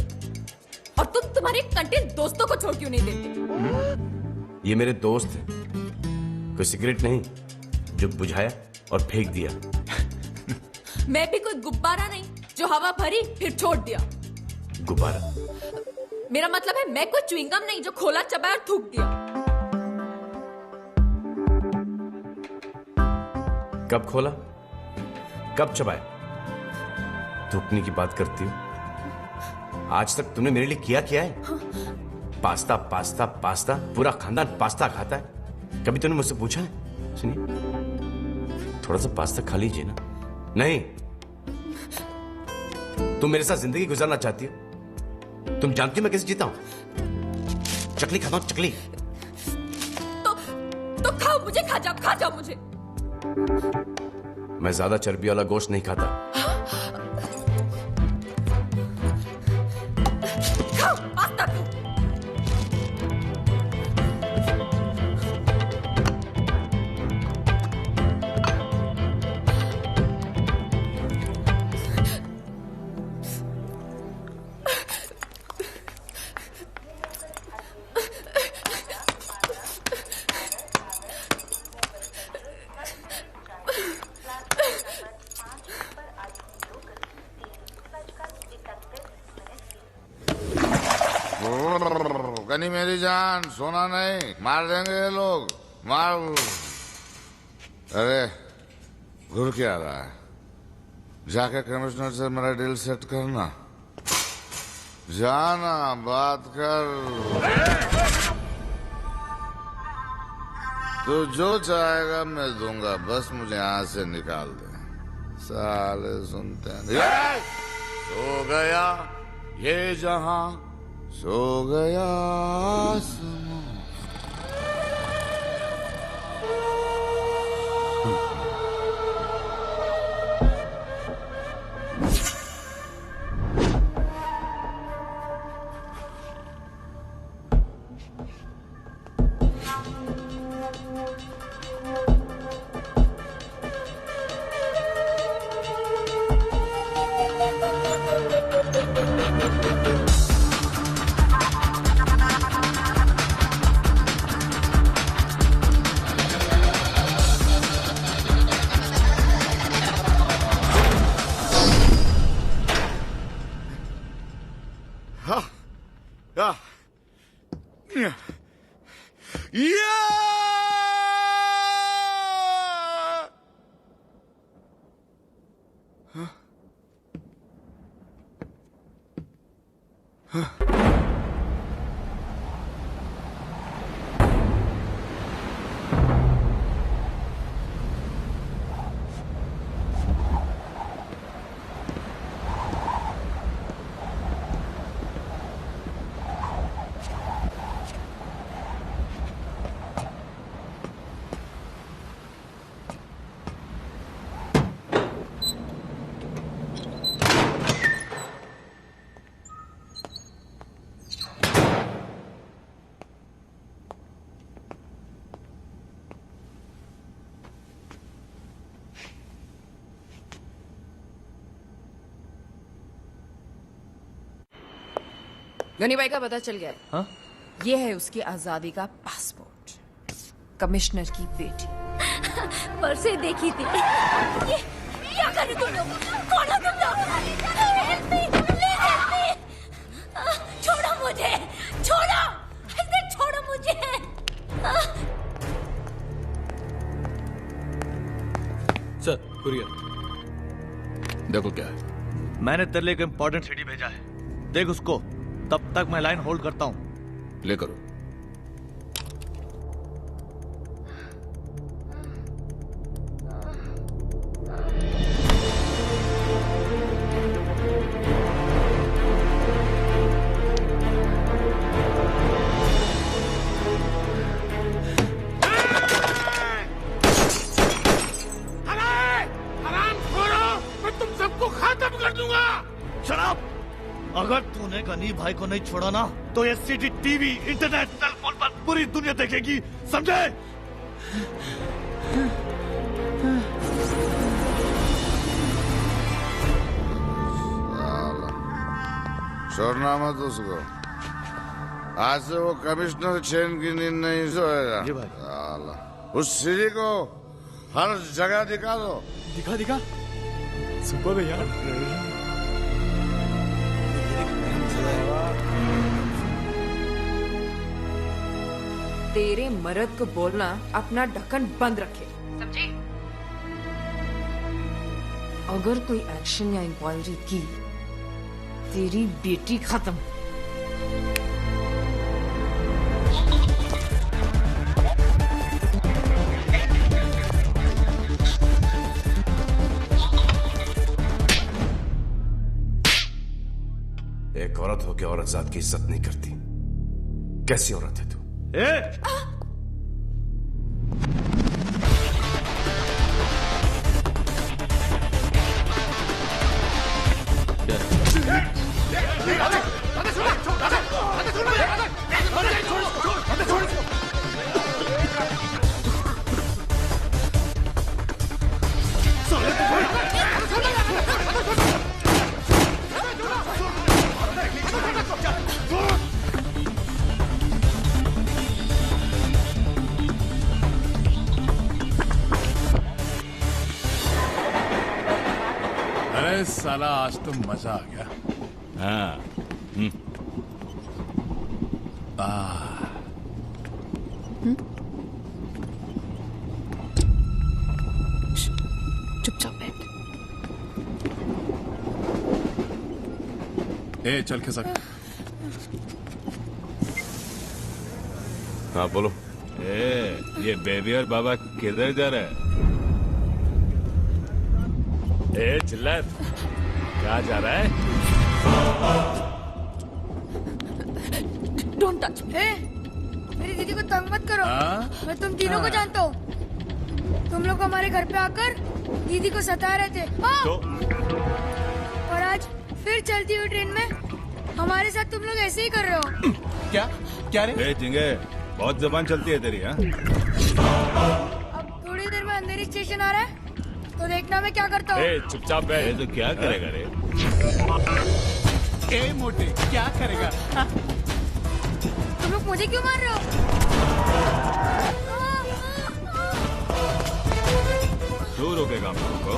और तुम तुम्हारे कंटे दोस्तों को छोड़ क्यों नहीं देते? ये मेरे दोस्त हैं, कोई सिगरेट नहीं जो बुझाया और फेंक दिया। मैं भी कोई गुब्बारा नहीं जो हवा भरी फिर छोड़ दिया। गुब्बारा? मेरा मतलब है मैं कोई च्युइंगम नहीं जो खोला चबाया और थूक दिया। कब खोला, कब चबाया? थूकने की बात करती हो? आज तक तुमने मेरे लिए किया है? पास्ता पास्ता पास्ता, पूरा खानदान पास्ता खाता है। कभी तुमने मुझसे पूछा है? सुनिए, थोड़ा सा पास्ता खा लीजिए ना। नहीं, तुम मेरे साथ जिंदगी गुजारना चाहती हो? तुम जानती हो मैं कैसे जीता हूं? चकली खाता हूं, चकली। तो खाओ मुझे, खा जाओ मुझे। मैं ज्यादा चर्बी वाला गोश्त नहीं खाता। खाओ पास्ता खाओ। गनी मेरी जान, सोना नहीं, मार देंगे ये लोग, मार। अरे घुर क्या रहा है? जाके कमिश्नर से मेरा डील सेट करना। जाना, बात कर। तू जो चाहेगा मैं दूंगा, बस मुझे यहाँ से निकाल दे। साले सुनते हैं। सो गया ये जहां, सो गया आसमां। गनी भाई का पता चल गया। हाँ? ये है उसकी आजादी का पासपोर्ट। कमिश्नर की बेटी। परसे देखी थी। ये क्या कर रहे तुम लोग? कौन हो तुम लोग? Help me, please help me। छोड़ो मुझे, छोड़ो, ऐसे छोड़ो मुझे। सर कुरियर देखो क्या है। मैंने तेरे लिए एक इम्पोर्टेंट सीडी भेजा है, देख उसको। तब तक मैं लाइन होल्ड करता हूँ। ले करो। अगर तूने गनी भाई को नहीं छोड़ा ना तो ये सीडी टीवी इंटरनेट टेलीफोन पर पूरी दुनिया देखेगी, समझे? छोड़ना मत उसको। आज से वो कमिश्नर चैन की नींद नहीं सोएगा। जी भाई। उस सीढ़ी को हर जगह दिखा दो। दिखा दिखा सुपर है यार। तेरे मर्द को बोलना अपना ढक्कन बंद रखे, समझी? अगर कोई एक्शन या इंक्वायरी की, तेरी बेटी खत्म। एक औरत होकर औरत जात की इज्जत नहीं करती। कैसी औरत है तू? अरे साला आज तो मजा आ गया। हाँ चुपचाप बैठ। ए चल के सक। हाँ बोलो। ये बेबी और बाबा किधर जा रहे हैं? चिल्लर क्या जा रहा है? Don't touch me. मेरी दीदी को तंग मत करो। मैं तुम तीनों को जानता हूँ। तुम लोग हमारे घर पे आकर दीदी को सता रहे थे। और आज फिर चलती हुई ट्रेन में हमारे साथ तुम लोग ऐसे ही कर रहे हो। क्या क्या रे? चिंगे बहुत जबान चलती है तेरी। हाँ अब थोड़ी देर में अंधेरी स्टेशन आ रहा है तो देखना मैं क्या करता हूँ। चुपचाप बैठ। तो क्या करेगा रे? ए मोटे क्या करेगा? तुम लोग मुझे क्यों मार रहे हो? तू रोकेगा हम लोगों को?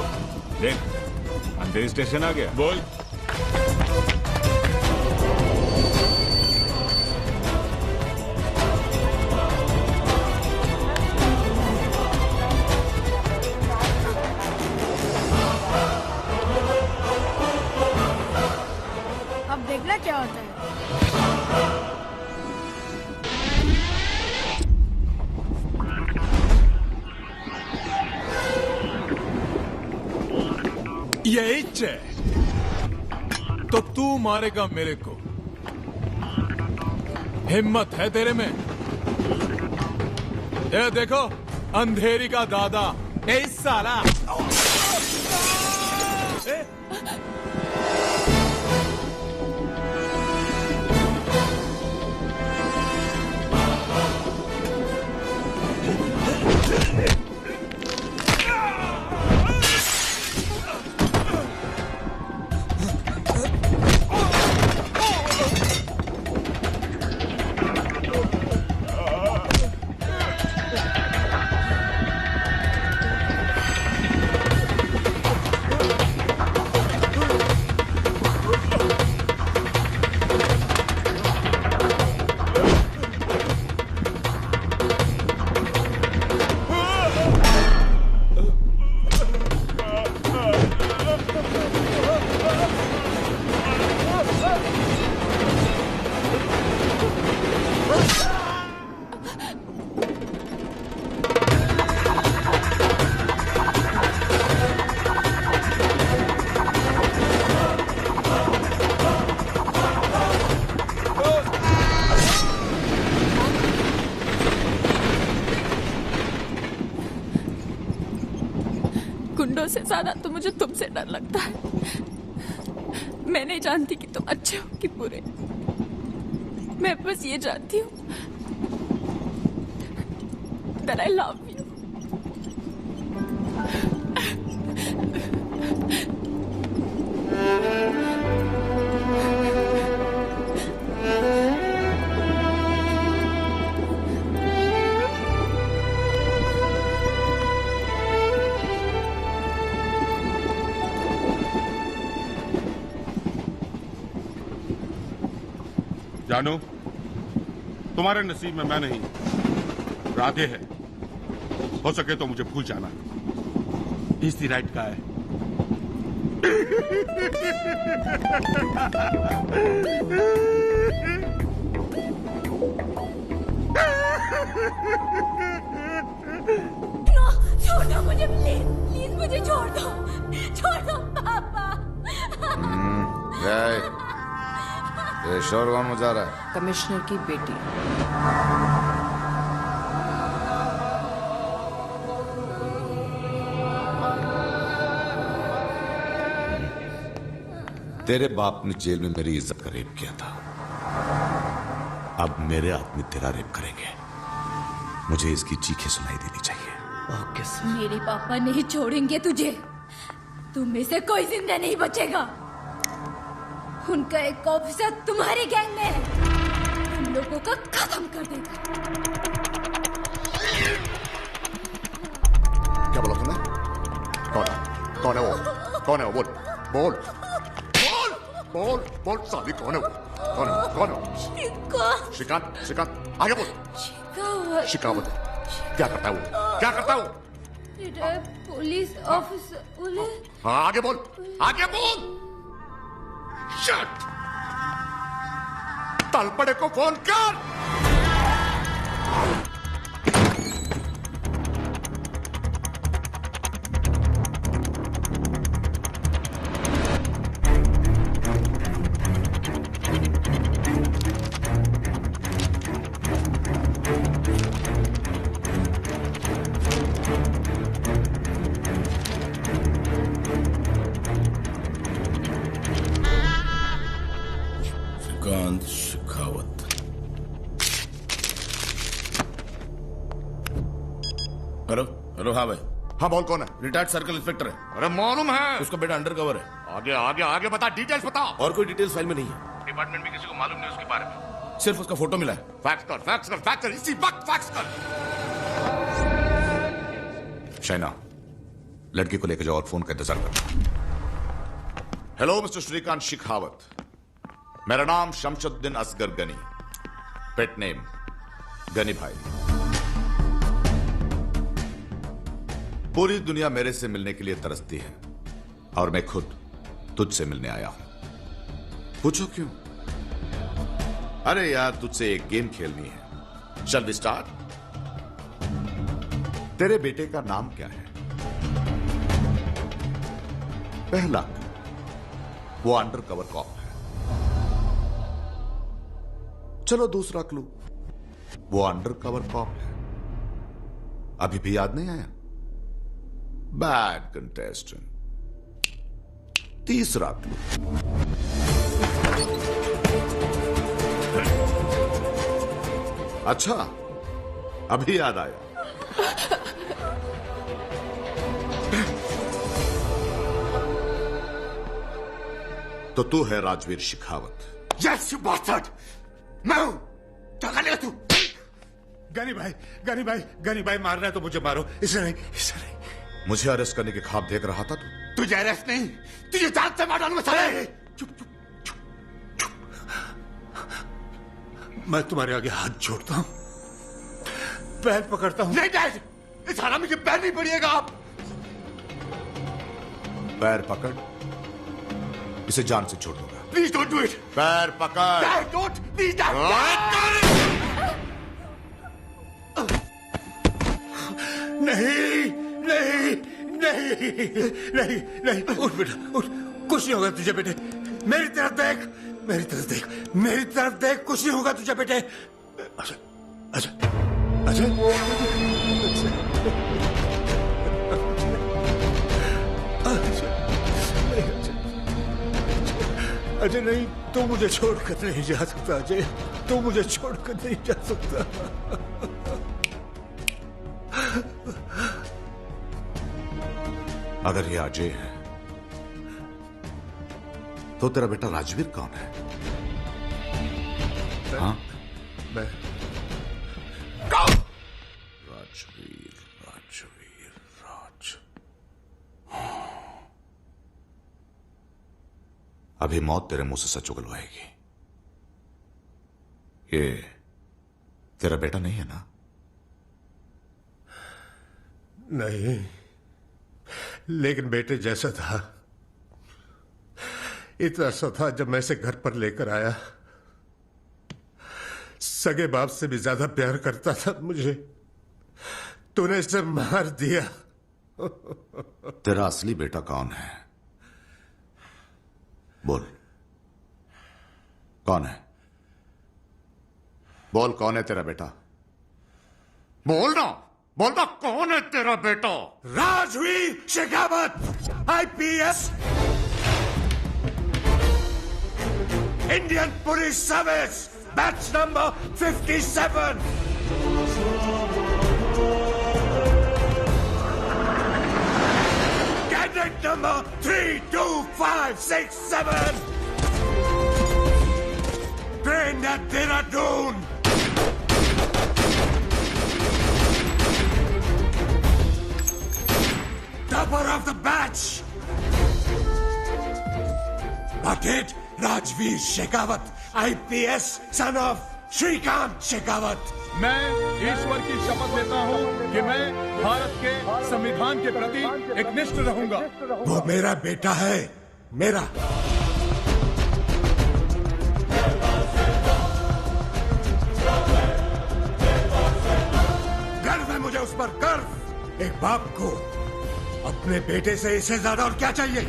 देख अंधेरी स्टेशन आ गया। बोल। अब देखना क्या होता है। यही है तो तू मारेगा मेरे को? हिम्मत है तेरे में? ये देखो अंधेरी का दादा। ए साला से ज्यादा तो मुझे तुमसे डर लगता है। मैं नहीं जानती कि तुम अच्छे हो कि बुरे। मैं बस ये जानती हूँ that I love you. जानू, तुम्हारे नसीब में मैं नहीं, राधे है। हो सके तो मुझे भूल जाना। इस दी राइट गाय। नो, छोड़ दो मुझे प्लीज, प्लीज मुझे छोड़ दो पापा। ये शोर कौन मचा रहा है? कमिश्नर की बेटी। तेरे बाप ने जेल में मेरी इज्जत का रेप किया था। अब मेरे आदमी तेरा रेप करेंगे। मुझे इसकी चीखें सुनाई देनी चाहिए। मेरे पापा नहीं छोड़ेंगे तुझे। तुम में से कोई जिंदा नहीं बचेगा। उनका एक ऑफिसर तुम्हारे गैंग में है। तुम लोगों को खत्म कर देगा। क्या बोला तुमने? कौन है? कौन है वो? कौन है वो? बोल बोल बोल बोल साली कौन है वो? कौन है वो? कौन है वो? श्रीकांत श्रीकांत आगे बोल। शिकावत क्या करता है वो? क्या करता है वो? Police officer. हाँ आगे बोल, आगे बोल। शट! तलपड़े को फोन कर। शेखावत। Hello hello. हाँ भाई। हाँ बोल, कौन है? रिटायर्ड सर्कल इंस्पेक्टर है। अरे मालूम है। उसका बेटा अंडर कवर है। आगे आगे आगे बता, डिटेल्स बता। और कोई डिटेल्स फाइल में नहीं है। डिपार्टमेंट में किसी को मालूम नहीं उसके बारे में। सिर्फ उसका फोटो मिला है। फैक्स कर, फैक्स कर, फैक्स कर, इसी वक्त फैक्स कर। शैना, लड़की को लेकर जाओ और फोन का इंतजार करो। हेलो मिस्टर श्रीकांत शेखावत, मेरा नाम शमशुद्दीन असगर गनी, पेट नेम गनी भाई। पूरी दुनिया मेरे से मिलने के लिए तरसती है और मैं खुद तुझसे मिलने आया हूं। पूछो क्यों? अरे यार, तुझसे एक गेम खेलनी है। Shall we start? तेरे बेटे का नाम क्या है? पहला, वो अंडर कवर कॉप है। चलो दूसरा क्लू, वो अंडर कवर कॉप है। अभी भी याद नहीं आया? Bad contestant. तीसरा क्लू, अच्छा अभी याद आया। तो तू है Rajveer Shekhawat. Yes you bastard, मैं हूं। क्या कर तू? गनी भाई मारना है तो मुझे मारो, इसे नहीं, इसे नहीं। मुझे अरेस्ट करने के ख्वाब देख रहा था तू। तुझे अरेस्ट नहीं, तुझे जान से मार डालूंगा साले। चुप चुप चुप चुप। मैं तुम्हारे आगे हाथ जोड़ता हूं, पैर पकड़ता हूं। नहीं डैड, इस हरामी के पैर नहीं पड़िएगा आप। पैर पकड़, इसे जान से छोड़ दूंगा। Please don't do it. पैर पकड़। Dad don't, please dad. नहीं नहीं नहीं नहीं नहीं, उठ बेटा उठ, कुछ नहीं होगा तुझे बेटे। मेरी तरफ देख, मेरी तरफ देख, मेरी तरफ देख, कुछ नहीं होगा तुझे बेटे। अच्छा अच्छा अच्छा अजय नहीं, तू मुझे छोड़कर नहीं जा सकता अजय, तू मुझे छोड़कर नहीं जा सकता। अगर ये अजय है तो तेरा बेटा राजवीर कौन है? हाँ? मैं राजवीर राज अभी मौत तेरे मुंह से सच उगलवाएगी। ये तेरा बेटा नहीं है ना? नहीं, लेकिन बेटे जैसा था, इतना सा था। जब मैं इसे घर पर लेकर आया, सगे बाप से भी ज्यादा प्यार करता था मुझे। तूने इसे मार दिया। तेरा असली बेटा कौन है? बोल, कौन है? बोल, कौन है तेरा बेटा? बोल ना, बोल ना, कौन है तेरा बेटा? Rajveer Shekhawat, IPS, Indian police service, batch number 57, cadet number 32567, trained at Dehradun. Topper of the batch. Patet Rajveer Shekhawat, IPS, son of Shrikant Shekhawat. मैं ईश्वर की शपथ लेता हूं कि मैं भारत के संविधान के प्रति एकनिष्ठ रहूंगा। वो मेरा बेटा है, मेरा। गर्व है मुझे उस पर, गर्व। एक बाप को अपने बेटे से इससे ज्यादा और क्या चाहिए?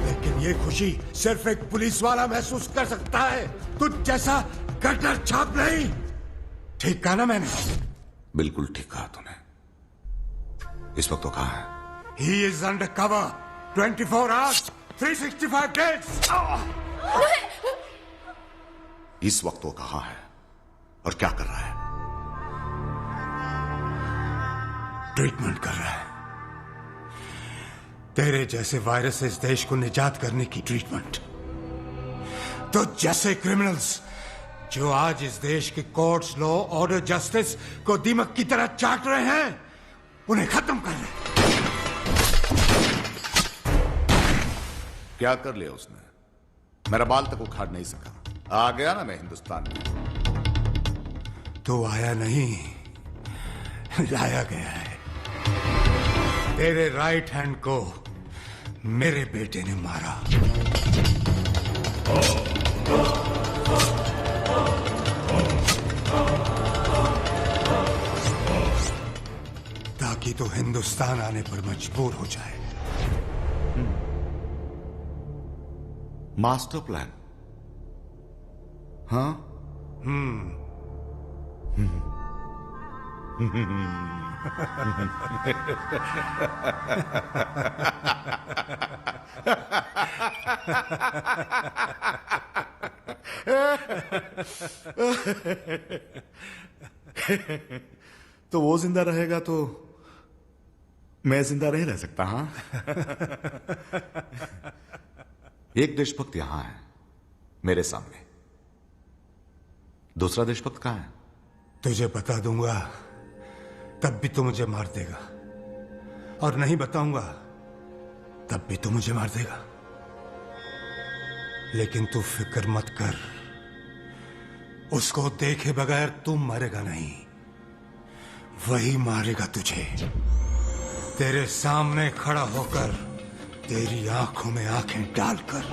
लेकिन ये खुशी सिर्फ एक पुलिस वाला महसूस कर सकता है, तुझ जैसा कटर छाप नहीं। ठीक कहा ना मैंने? बिल्कुल ठीक कहा तूने। इस वक्त तो कहाँ है? He is under cover, 24 hours, 365 days. इस वक्त वो कहाँ है और क्या कर रहा है? ट्रीटमेंट कर रहा है। तेरे जैसे वायरस से इस देश को निजात करने की ट्रीटमेंट। तो जैसे क्रिमिनल्स जो आज इस देश के कोर्ट्स, लॉ, ऑर्डर, जस्टिस को दीमक की तरह चाट रहे हैं, उन्हें खत्म कर रहे हैं। क्या कर लिया उसने? मेरा बाल तक उखाड़ नहीं सका। आ गया ना मैं हिंदुस्तान में। तो आया नहीं, लाया गया है। तेरे राइट हैंड को मेरे बेटे ने मारा। ताकि तो हिंदुस्तान आने पर मजबूर हो जाए। Master plan? हाँ? तो वो जिंदा रहेगा तो मैं जिंदा नहीं रह सकता। हाँ? एक देशभक्त यहां है मेरे सामने, दूसरा देशभक्त कहां है? तुझे बता दूंगा तब भी तू मुझे मार देगा, और नहीं बताऊंगा तब भी तू मुझे मार देगा। लेकिन तू फिक्र मत कर, उसको देखे बगैर तू मरेगा नहीं, वही मारेगा तुझे। तेरे सामने खड़ा होकर, तेरी आंखों में आंखें डालकर।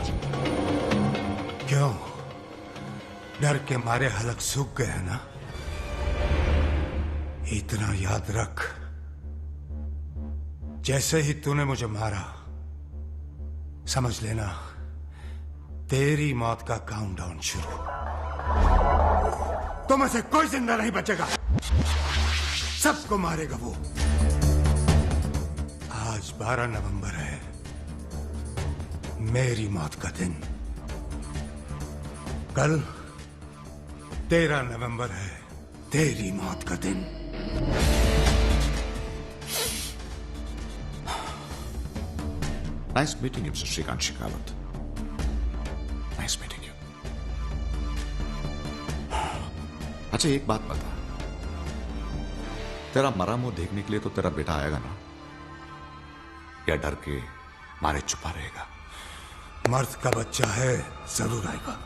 क्यों? डर के मारे हलक सूख गया ना? इतना याद रख, जैसे ही तूने मुझे मारा, समझ लेना तेरी मौत का काउंटडाउन शुरू। तुम से कोई जिंदा नहीं बचेगा, सबको मारेगा वो। आज 12 नवंबर है, मेरी मौत का दिन। कल 13 नवंबर है, तेरी मौत का दिन। Nice meeting you, mister Shrikant Shekhawat. Nice meeting you. अच्छा एक बात बता, तेरा मरा मुंह देखने के लिए तो तेरा बेटा आएगा ना, या डर के मारे छुपा रहेगा? मर्द का बच्चा है, जरूर आएगा।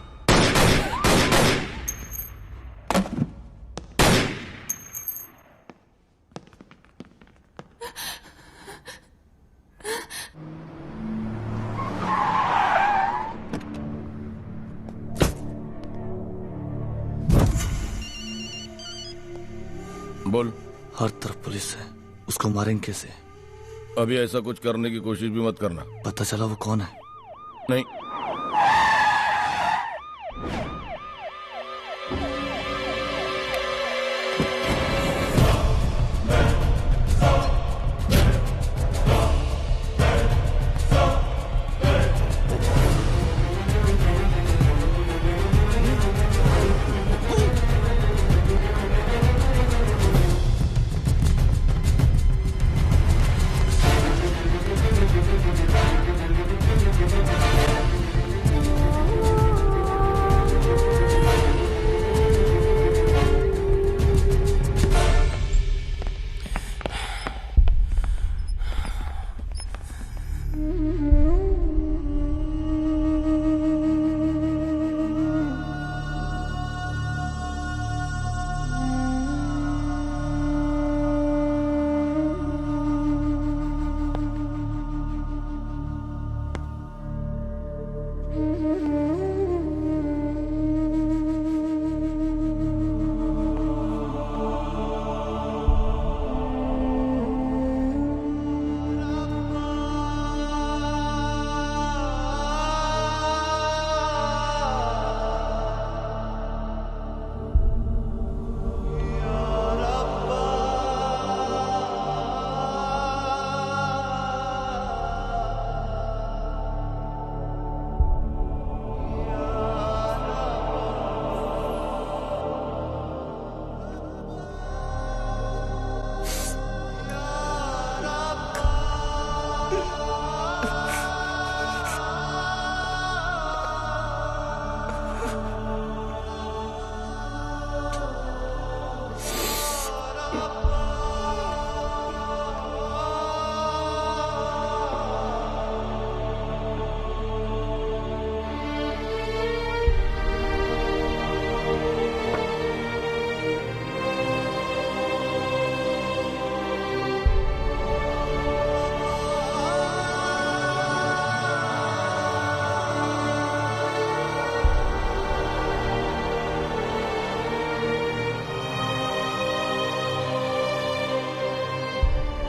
बोल। हर तरफ पुलिस है, उसको मारेंगे कैसे? अभी ऐसा कुछ करने की कोशिश भी मत करना। पता चला वो कौन है? नहीं।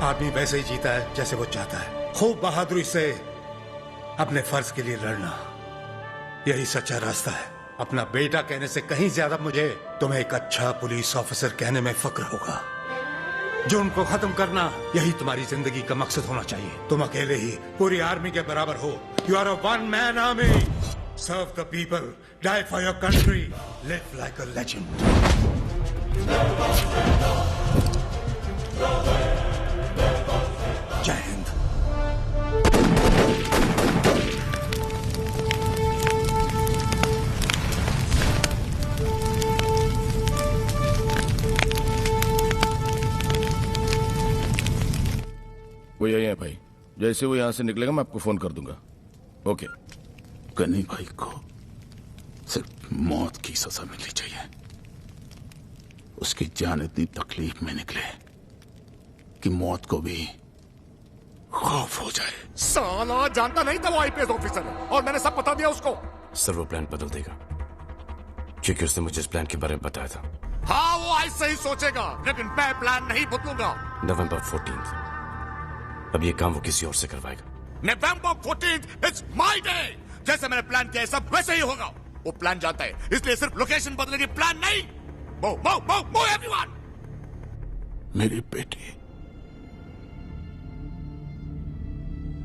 आदमी वैसे ही जीता है जैसे वो चाहता है, खूब बहादुरी से अपने फर्ज के लिए लड़ना, यही सच्चा रास्ता है। अपना बेटा कहने से कहीं ज्यादा मुझे तुम्हें एक अच्छा पुलिस ऑफिसर कहने में फक्र होगा। जो उनको खत्म करना, यही तुम्हारी जिंदगी का मकसद होना चाहिए। तुम अकेले ही पूरी आर्मी के बराबर हो। You are a one man army. Serve the people, die for your country, live like a legend. जय हिंद। वो यही है भाई, जैसे वो यहां से निकलेगा मैं आपको फोन कर दूंगा। ओके। गनी भाई को सिर्फ मौत की सजा मिलनी चाहिए। उसकी जान इतनी तकलीफ में निकले कि मौत को भी खौफ हो जाए। साला जानता नहीं था वो आईपीएस ऑफिसर है, और मैंने सब बता दिया उसको। सर वो प्लान बदल देगा, क्योंकि उसने मुझे इस प्लान के बारे में बताया था। हाँ वो ऐसे ही सोचेगा, लेकिन मैं प्लान नहीं बदलूंगा। नवंबर 14 अब ये काम वो किसी और से करवाएगा। नवंबर 14 इट्स माय डे। जैसे मैंने प्लान किया है सब वैसे ही होगा। वो प्लान जानता है, इसलिए सिर्फ लोकेशन बदलेगी, प्लान नहीं। Move everyone. मेरी बेटी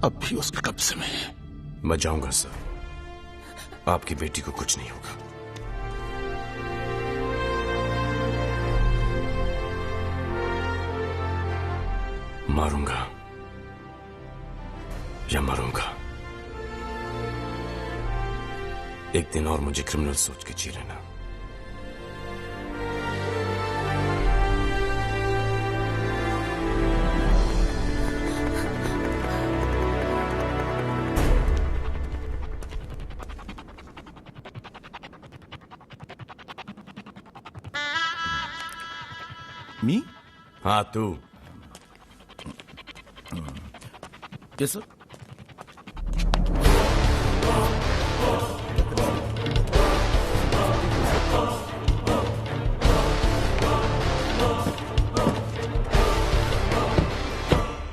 अब भी उसके कब्जे में है। मैं जाऊंगा सर, आपकी बेटी को कुछ नहीं होगा। मारूंगा या मरूंगा, एक दिन और मुझे क्रिमिनल सोच के जी लेना। मी? हाँ तू। Yes sir.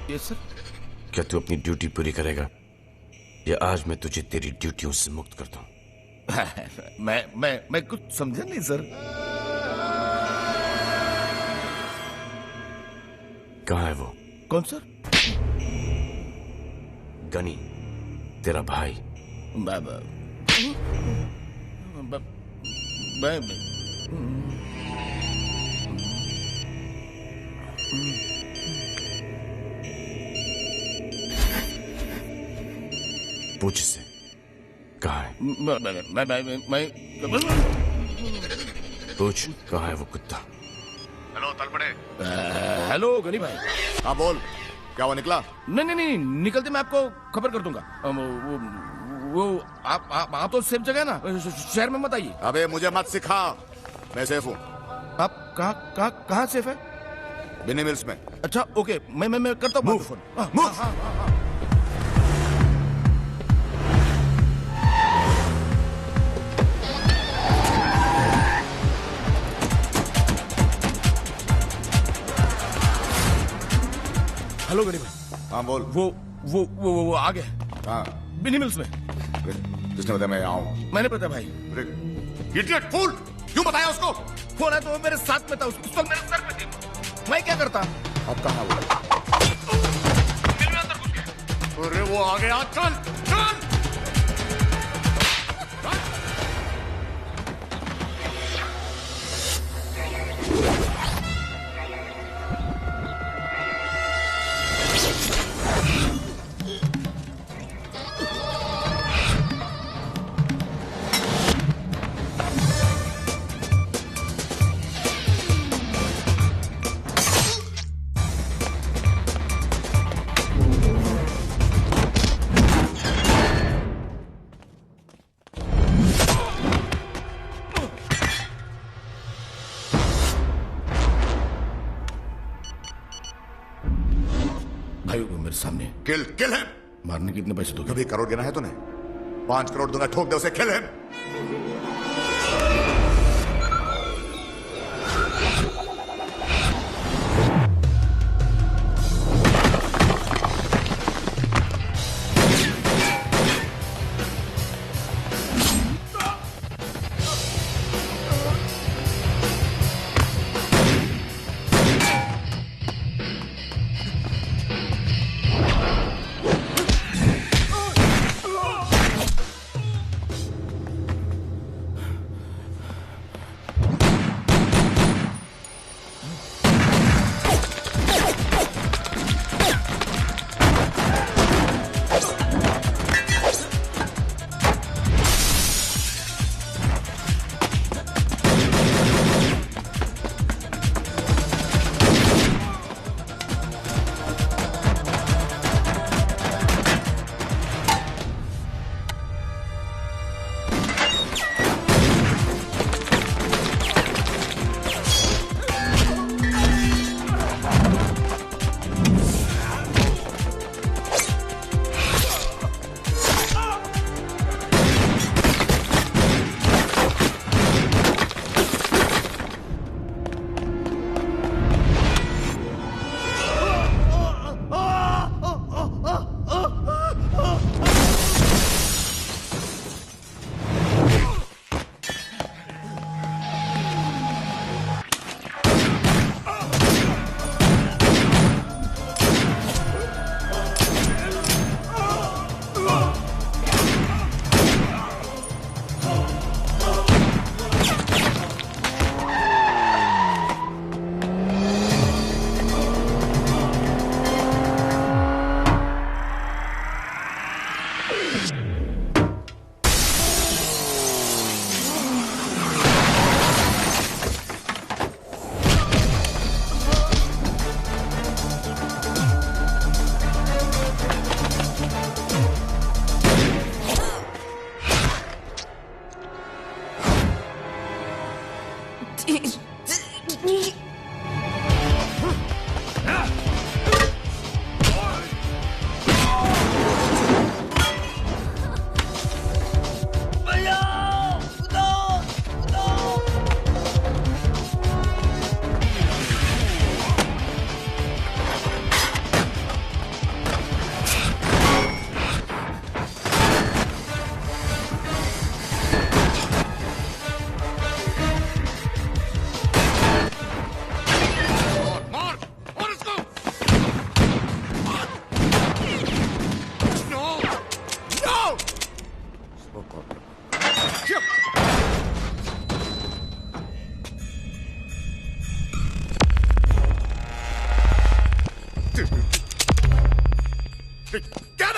Yes sir. क्या तू अपनी ड्यूटी पूरी करेगा या आज मैं तुझे तेरी ड्यूटियों से मुक्त कर दूं? मैं कुछ समझा नहीं सर। कहाँ है वो? कौन सर? गनी, तेरा भाई। पूछ से कहाँ है? पूछ कहाँ है वो कुत्ता? हेलो तलपड़े। हेलो गनी भाई। हाँ बोल, क्या वो निकला? नहीं, निकलते मैं आपको खबर कर दूंगा। वो आप तो सेफ जगह है ना, शहर में मत आइए। अबे मुझे मत सिखा, मैं सेफ हूँ। आप कहाँ सेफ है? बिनी मिल्स में। अच्छा ओके, मैं करता हूँ फोन। हेलो गनी भाई। हाँ बोल। वो आ गए। हाँ बिनी मिल्स में। किसने बताया मैं आऊँ? मैंने पता भाई। इडियट फूल, क्यों बताया उसको? फोन है तो वो मेरे साथ में था, उस वक्त मेरे सर पे थी। मैं क्या करता? अब कहाँ वो? अरे वो आ गया, चल चल। भाई वो मेरे सामने। किल है। मारने के इतने पैसे दोगे? कभी करोड़ गिना है तूने? 5 करोड़ दूंगा, ठोक दे उसे, किल है। क्या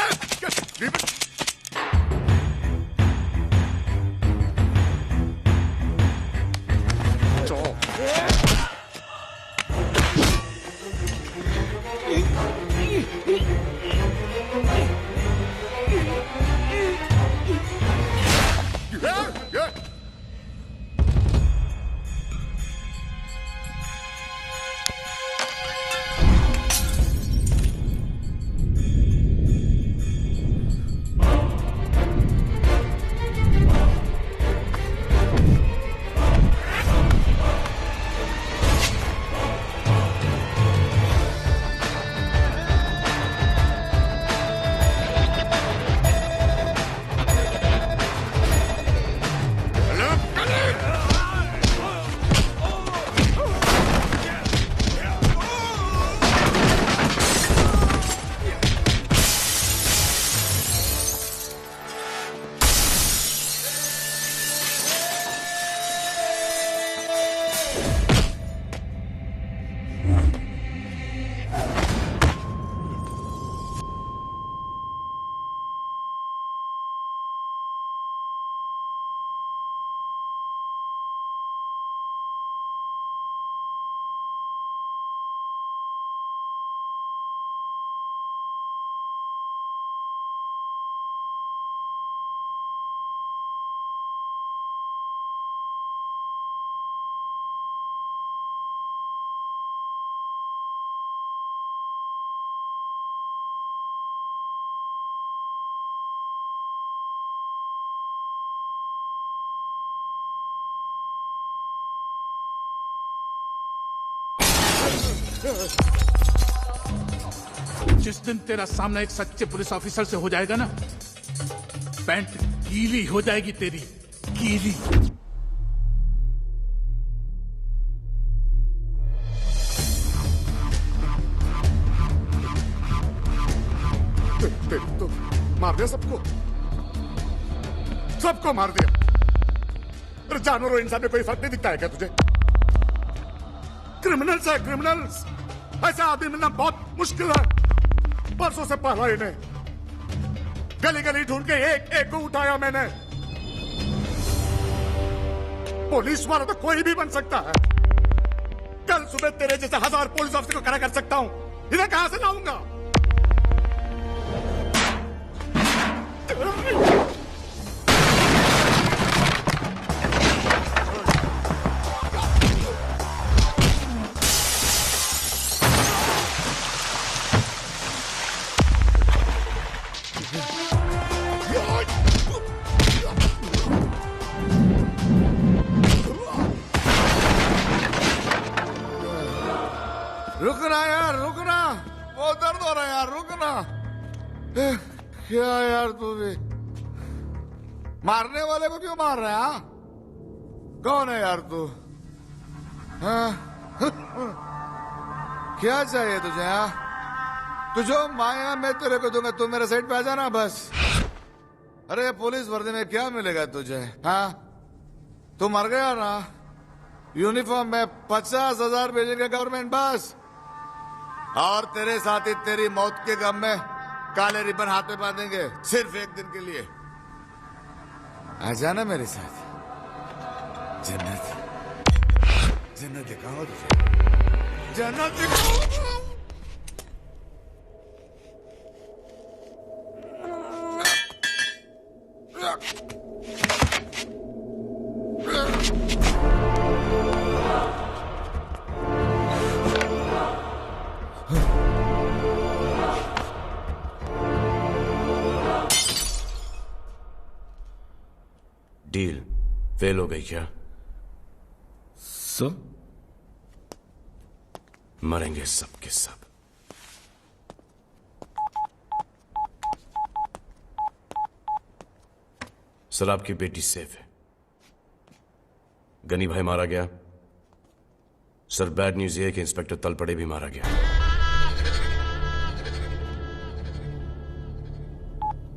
जिस दिन तेरा सामना एक सच्चे पुलिस ऑफिसर से हो जाएगा ना, पैंट गीली हो जाएगी तेरी, गीली। तो मार दिया सबको मार दिया। अरे जानवर और इंसान में कोई फर्क नहीं दिखता है क्या तुझे? क्रिमिनल्स है क्रिमिनल्स, ऐसा आदमी मिलना बहुत मुश्किल है। परसों से पहला इन्हें गली गली ढूंढ के एक एक को उठाया मैंने। पुलिस वाला तो कोई भी बन सकता है। कल सुबह तेरे जैसे 1000 पुलिस ऑफिसर को खड़ा कर सकता हूं, इन्हें कहां से लाऊंगा? रुकना यार, रुकना, बहुत दर्द हो रहा है यार, रुकना। क्या यार तू भी मारने वाले को क्यों मार रहा है? हाँ, कौन है यार तू? हाँ? क्या चाहिए तुझे? हाँ, तू जो माया मैं तेरे को दूंगा, तू मेरे साइड पे आ जाना बस। अरे पुलिस वर्दी में क्या मिलेगा तुझे? हाँ, तू मर गया ना, यूनिफॉर्म में 50,000 भेजेंगे गवर्नमेंट बस। और तेरे साथ ही तेरी मौत के गम में काले रिबन हाथ में बांधेंगे सिर्फ एक दिन के लिए। आ जाना मेरे साथ, जन्नत दिखाऊंगा तुझे, जन्नत दिखाऊंगा। डील फेल हो गई क्या? मरेंगे सब के सब। सर आपकी बेटी सेफ है। गनी भाई मारा गया। सर बैड न्यूज ये है कि इंस्पेक्टर तलपड़े भी मारा गया।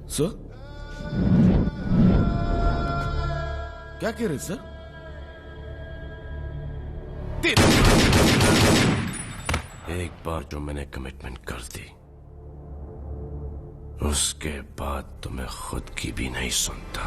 सर क्या कह रहे सर? एक बार जो मैंने कमिटमेंट कर दी उसके बाद तो मैं खुद की भी नहीं सुनता।